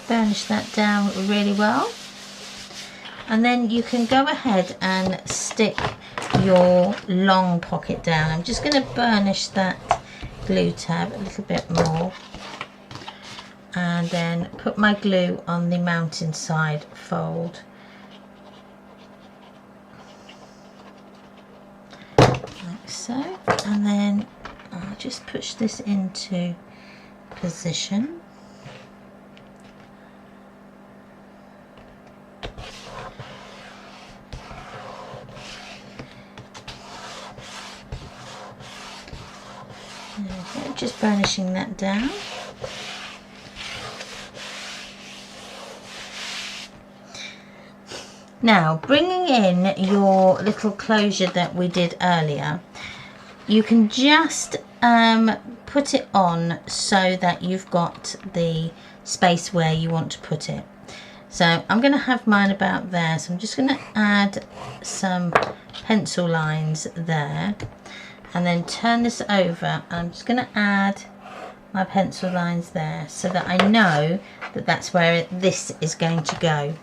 Burnish that down really well, and then you can go ahead and stick your long pocket down. I'm just going to burnish that glue tab a little bit more, and then put my glue on the mountainside fold like so, and then I'll just push this into position. Okay, just burnishing that down. Now, bringing in your little closure that we did earlier, you can just put it on so that you've got the space where you want to put it. So I'm going to have mine about there, so I'm just going to add some pencil lines there, and then turn this over. I'm just going to add my pencil lines there so that I know that that's where this is going to go.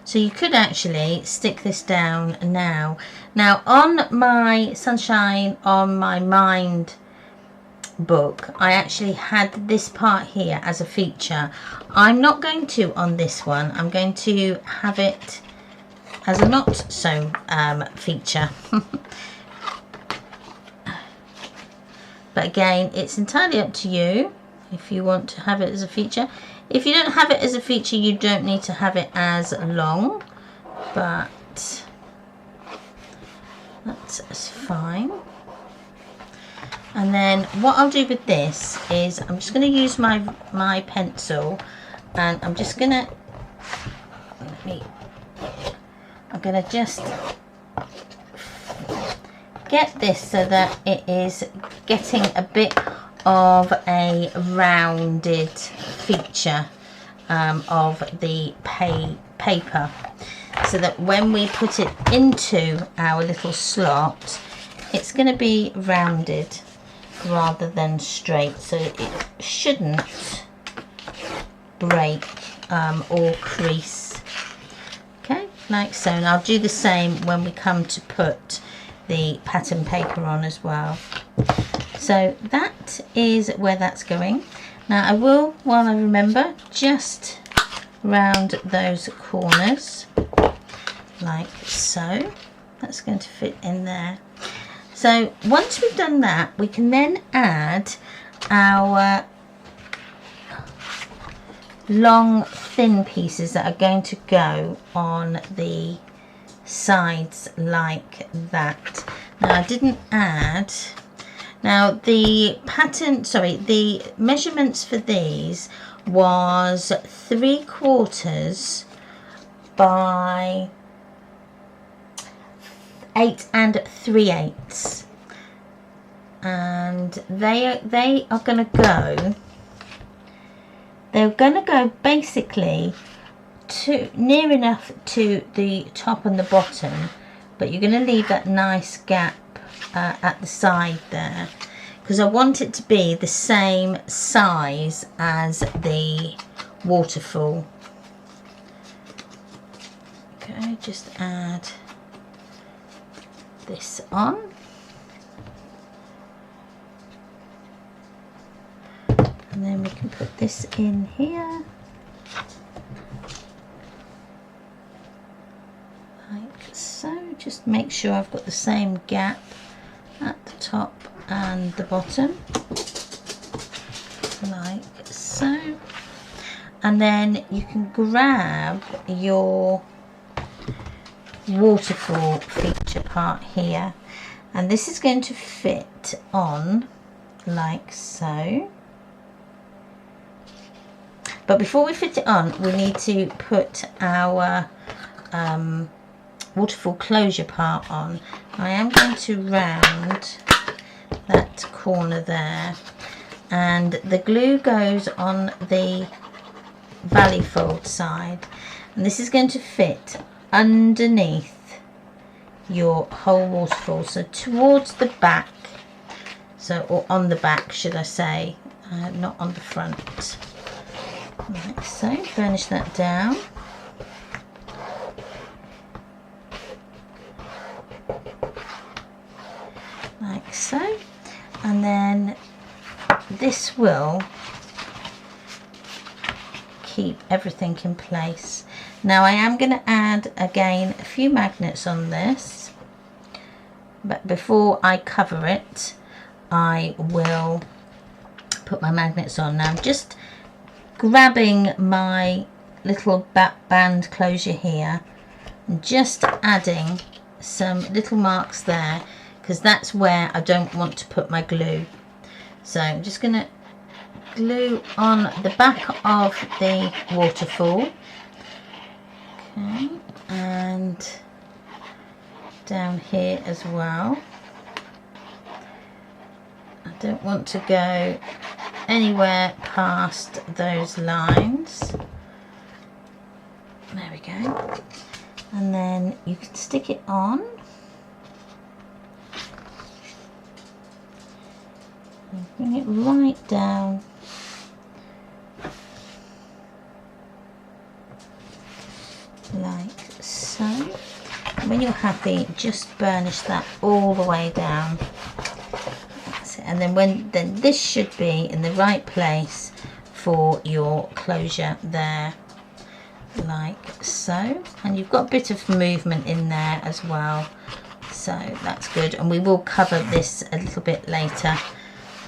So you could actually stick this down now. Now on my Sunshine on My Mind book, I actually had this part here as a feature. I'm not going to on this one. I'm going to have it as a not so feature. But again, it's entirely up to you if you want to have it as a feature. If you don't have it as a feature, you don't need to have it as long, but that's fine. And then what I'll do with this is I'm just going to use my pencil, and I'm just going to just get this so that it is getting a bit of a rounded feature of the paper, so that when we put it into our little slot, it's going to be rounded rather than straight, so it shouldn't break or crease. Okay, like so. And I'll do the same when we come to put the pattern paper on as well. So that is where that's going. Now I will, while I remember, just round those corners like so. That's going to fit in there. So once we've done that, we can then add our long thin pieces that are going to go on the sides like that. Now I didn't add, now the measurements for these was 3/4 by 8 3/8, and they are going to go, they're going to go basically to near enough to the top and the bottom, but you're going to leave that nice gap at the side there, because I want it to be the same size as the waterfall. Okay, just add this on, and then we can put this in here like so. Just make sure I've got the same gap at the top and the bottom like so, and then you can grab your waterfall feature part here, and this is going to fit on like so. But before we fit it on, we need to put our waterfall closure part on. I am going to round that corner there, and the glue goes on the valley fold side, and this is going to fit underneath your whole waterfall, so towards the back, or on the back should I say, not on the front. Like so, burnish that down. Like so, and then this will keep everything in place. Now I am going to add again a few magnets on this, but before I cover it I will put my magnets on. Now I'm just grabbing my little band closure here and just adding some little marks there, because that's where I don't want to put my glue. So I'm just going to glue on the back of the waterfall, okay, and down here as well. I don't want to go anywhere past those lines. There we go. And then you can stick it on. And bring it right down. Like so. And when you're happy, just burnish that all the way down. That's it. And then this should be in the right place for your closure there, like so. And you've got a bit of movement in there as well, so that's good. And we will cover this a little bit later.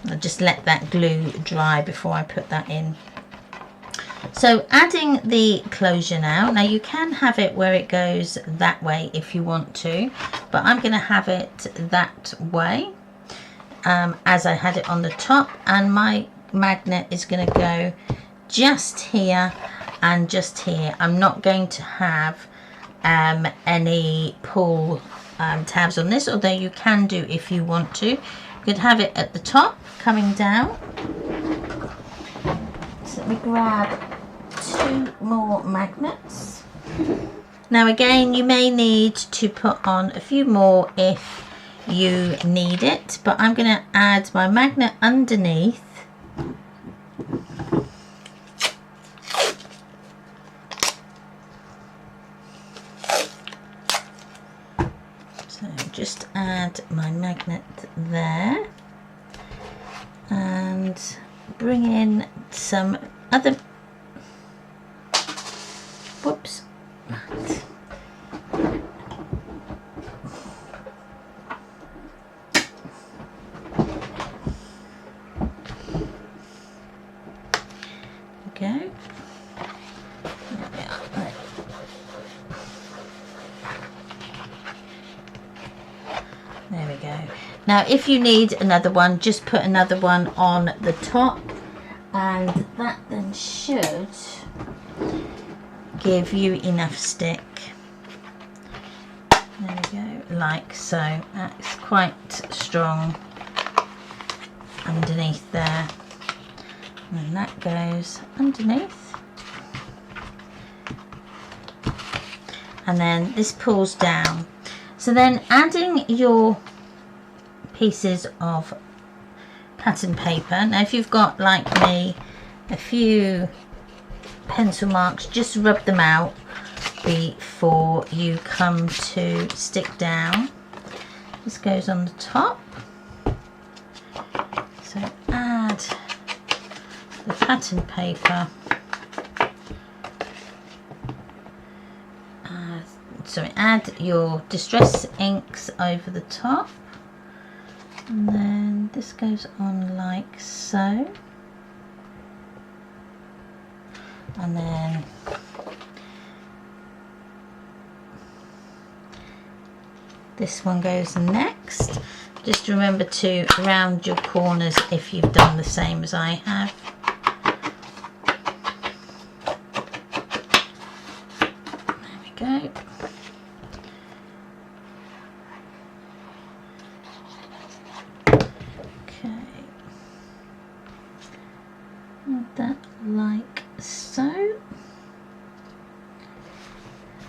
I'll just let that glue dry before I put that in. So adding the closure now. Now you can have it where it goes that way if you want to, but I'm going to have it that way, as I had it on the top, and my magnet is going to go just here and just here. I'm not going to have any pull tabs on this, although you can do if you want to. You could have it at the top coming down. So let me grab 2 more magnets. Now again, you may need to put on a few more if you need it, but I'm going to add my magnet underneath. So just add my magnet there and bring in some other, whoops, right. Go. There we are. Right. There we go. Now if you need another one, just put another one on the top, and that then should give you enough stick. There we go, like so. That's quite strong underneath there. And that goes underneath, and then this pulls down. So then adding your pieces of pattern paper. Now if you've got, like me, a few pencil marks, just rub them out before you come to stick down. This goes on the top, so add the pattern paper, add your distress inks over the top, and then this goes on like so, and then this one goes next. Just remember to round your corners if you've done the same as I have. Go. Okay. Like that, like so.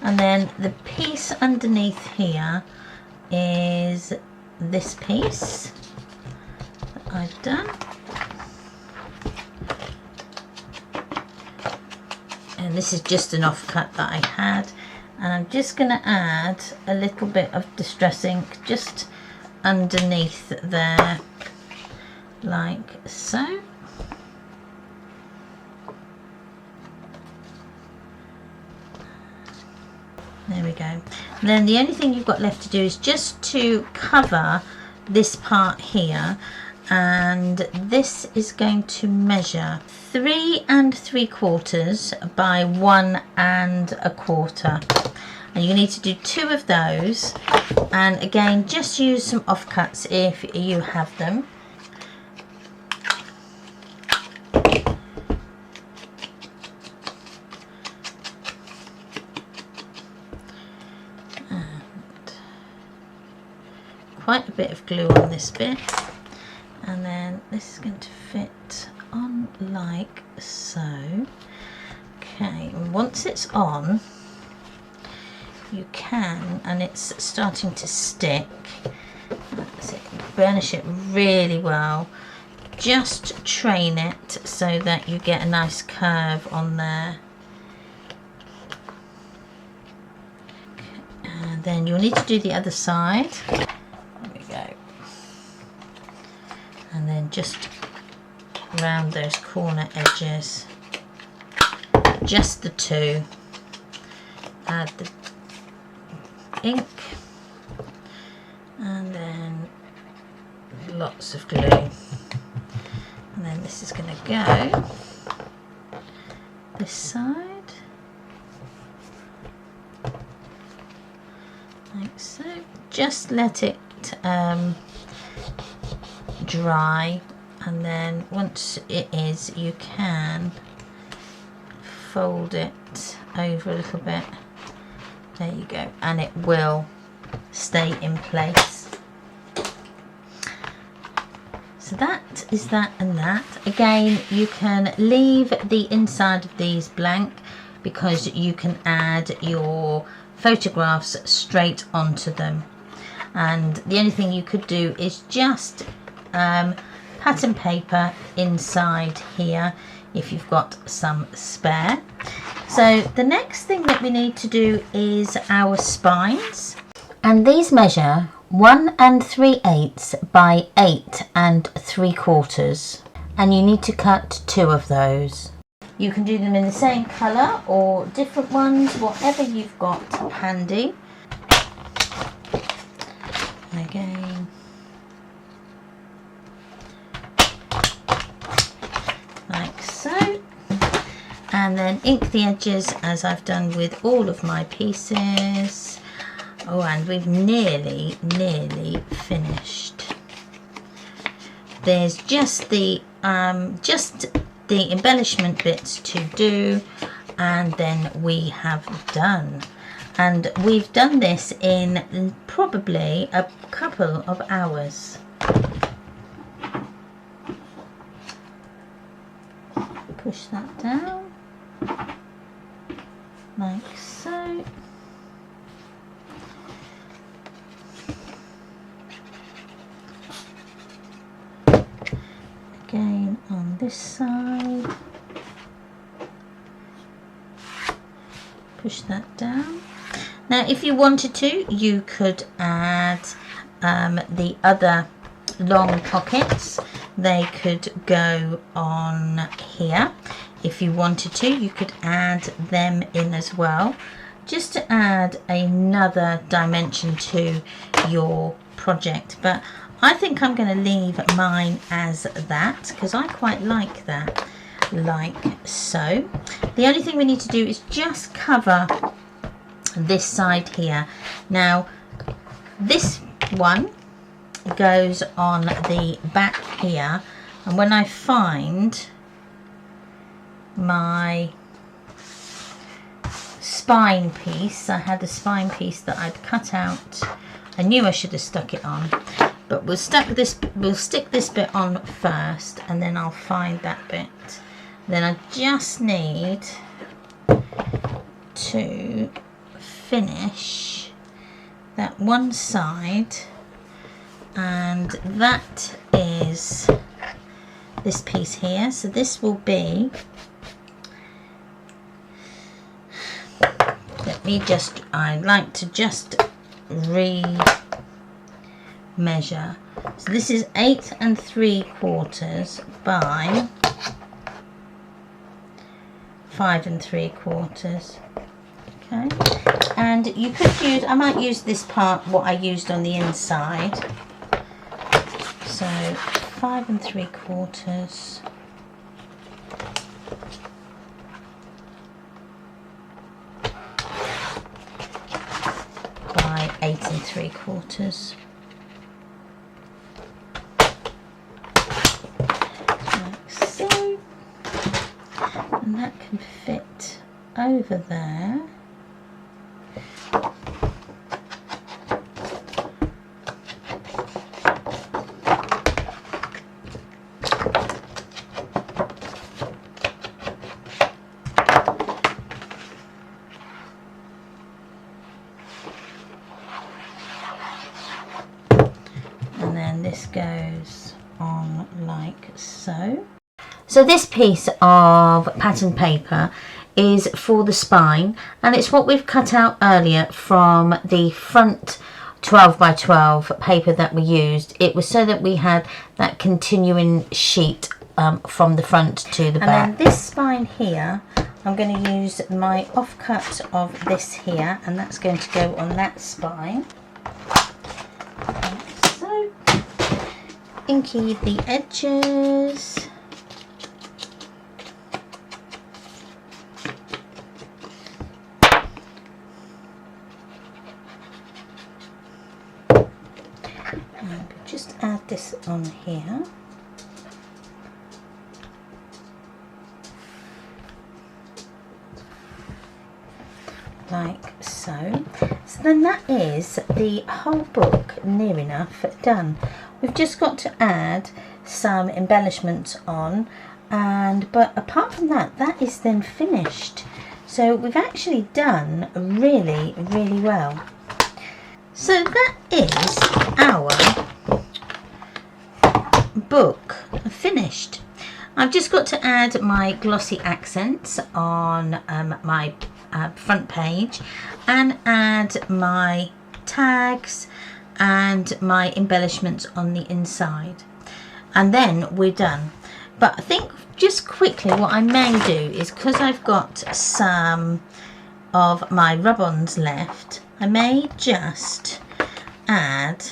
And then the piece underneath here is this piece that I've done. And this is just an offcut that I had. And I'm just going to add a little bit of distress ink just underneath there, like so. There we go. And then the only thing you've got left to do is just to cover this part here, and this is going to measure 3 3/4 by 1 1/4, and you need to do 2 of those. And again, just use some offcuts if you have them. Quite a bit of glue on this bit, and then this is going to fit on like so. Okay, and once it's on, you can, and it's starting to stick, that's it, burnish it really well. Just train it so that you get a nice curve on there. Okay, and then you'll need to do the other side. And then just around those corner edges, just the 2, add the ink, and then lots of glue, and then this is going to go this side, like so. Just let it dry, and then once it is, you can fold it over a little bit. There you go, and it will stay in place. So that is that and that. Again, you can leave the inside of these blank because you can add your photographs straight onto them. And the only thing you could do is just pattern paper inside here if you've got some spare. So the next thing that we need to do is our spines, and these measure 1 3/8 by 8 3/4, and you need to cut 2 of those. You can do them in the same colour or different ones, whatever you've got handy. Again, like so, and then ink the edges as I've done with all of my pieces. Oh, and we've nearly finished. There's just the embellishment bits to do, and then we have done. And we've done this in probably a couple of hours. Push that down, like so. Again on this side. Push that down. Now, if you wanted to, you could add the other long pockets. They could go on here. If you wanted to, you could add them in as well, just to add another dimension to your project. But I think I'm going to leave mine as that because I quite like that, like so. The only thing we need to do is just cover this side here. Now this one goes on the back here, and when I find my spine piece, I had a spine piece that I'd cut out. I knew I should have stuck it on, but we'll stick this bit on first, and then I'll find that bit Then I just need to finish that one side, and that is this piece here. So this will be, I like to just measure. So this is 8 3/4 by 5 3/4. Okay, and you could use, I might use this part what I used on the inside. So 5 3/4 by 8 3/4. Like so. And that can fit over there. And then this goes on like so. So this piece of pattern paper is for the spine, and it's what we've cut out earlier from the front 12 by 12 paper that we used. It was so that we had that continuing sheet from the front to the back. And then this spine here, I'm going to use my offcut of this here, and that's going to go on that spine. So, inky the edges. And just add this on here. Like so. So then that is the whole book near enough done. We've just got to add some embellishments on, but apart from that, that is then finished. So we've actually done really, really well. So that is our book finished. I've just got to add my glossy accents on my front page, and add my tags and my embellishments on the inside, and then we're done. But I think just quickly what I may do is, because I've got some of my rub-ons left, I may just add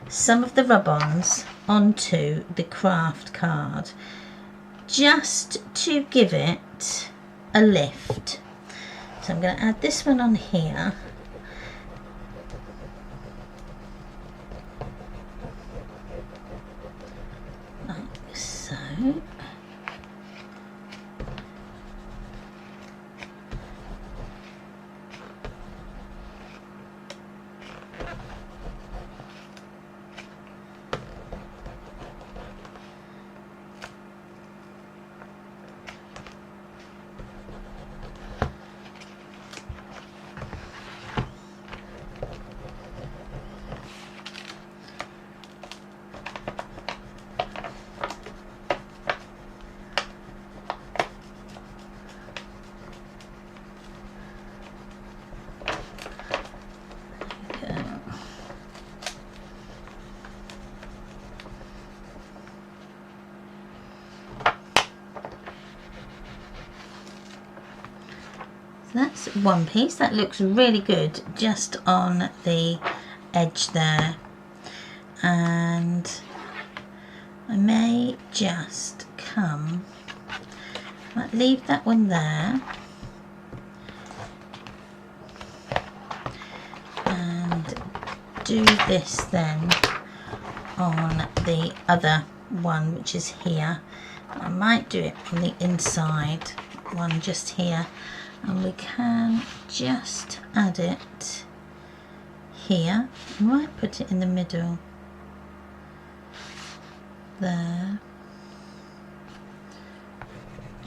some of the rub-ons onto the Kraft card, just to give it a lift. So I'm going to add this one on here. Like so. So that's one piece. That looks really good just on the edge there, and I may just come, might leave that one there, and do this then on the other one, which is here. I might do it on the inside one just here, and we can just add it here. I might put it in the middle there,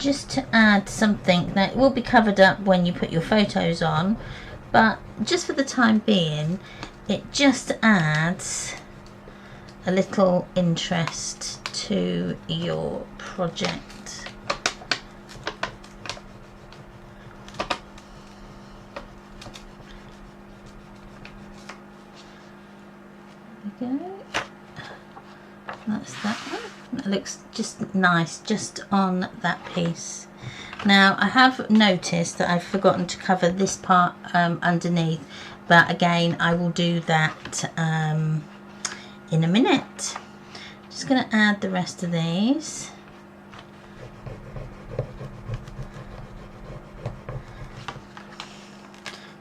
just to add something that will be covered up when you put your photos on, but just for the time being, it just adds a little interest to your project. There we go. That's that one. That looks just nice just on that piece. Now I have noticed that I've forgotten to cover this part underneath, but again I will do that in a minute. Just going to add the rest of these.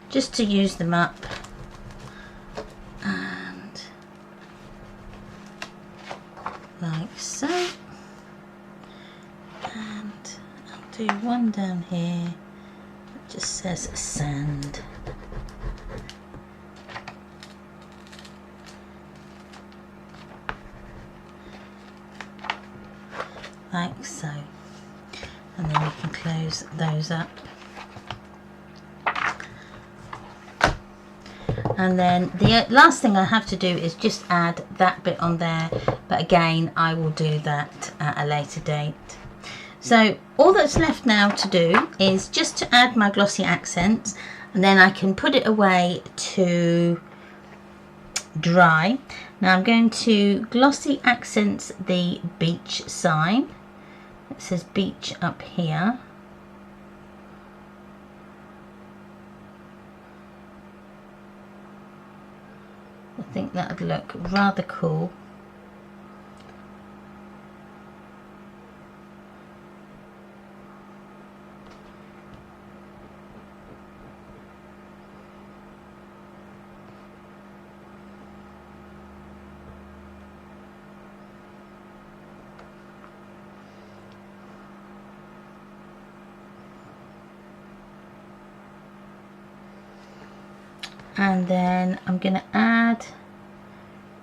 Just to use them up. And like so. And I'll do one down here that just says sand. Like so, and then we can close those up. And then the last thing I have to do is just add that bit on there, but again I will do that at a later date. So all that's left now to do is just to add my glossy accents, and then I can put it away to dry. Now I'm going to glossy accents the beach sign. It says beach up here. I think that would look rather cool. And then I'm going to add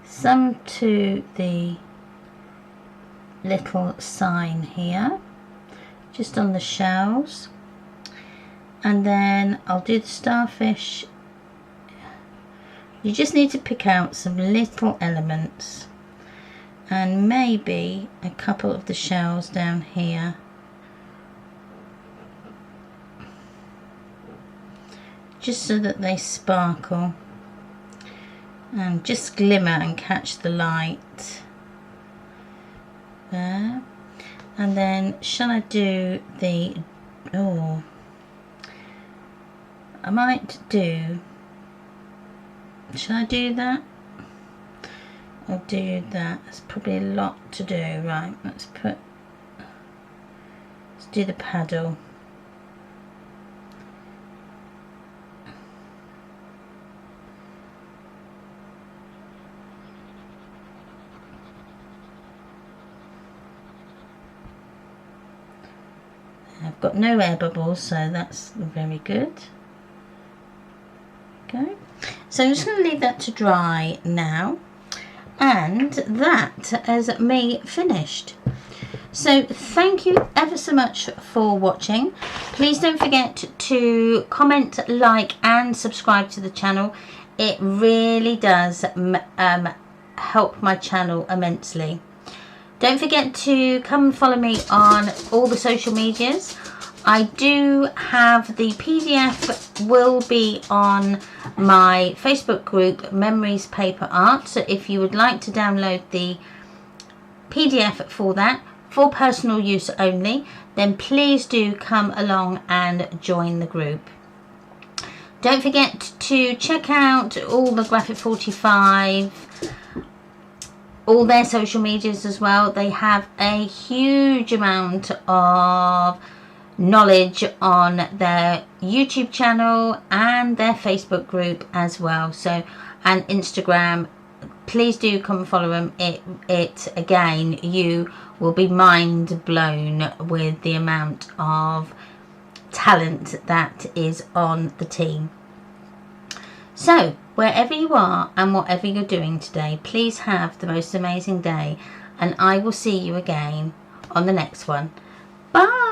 some to the little sign here, just on the shells, and then I'll do the starfish. You just need to pick out some little elements, and maybe a couple of the shells down here. Just so that they sparkle and just glimmer and catch the light there. And then shall I do the, oh, I might do, shall I do that? I'll do that. It's probably a lot to do. Right, let's do the paddle. I've got no air bubbles, so that's very good. Okay, so I'm just going to leave that to dry now, and that is me finished. So thank you ever so much for watching. Please don't forget to comment, like and subscribe to the channel. It really does help my channel immensely. Don't forget to come and follow me on all the social medias. I do have the PDF will be on my Facebook group, Memories Paper Art. So if you would like to download the PDF for that, for personal use only, then please do come along and join the group. Don't forget to check out all the Graphic 45, all their social medias as well. They have a huge amount of knowledge on their YouTube channel and their Facebook group as well, so, and Instagram. Please do come and follow them. It again, you will be mind blown with the amount of talent that is on the team. So wherever you are and whatever you're doing today, please have the most amazing day, and I will see you again on the next one. Bye.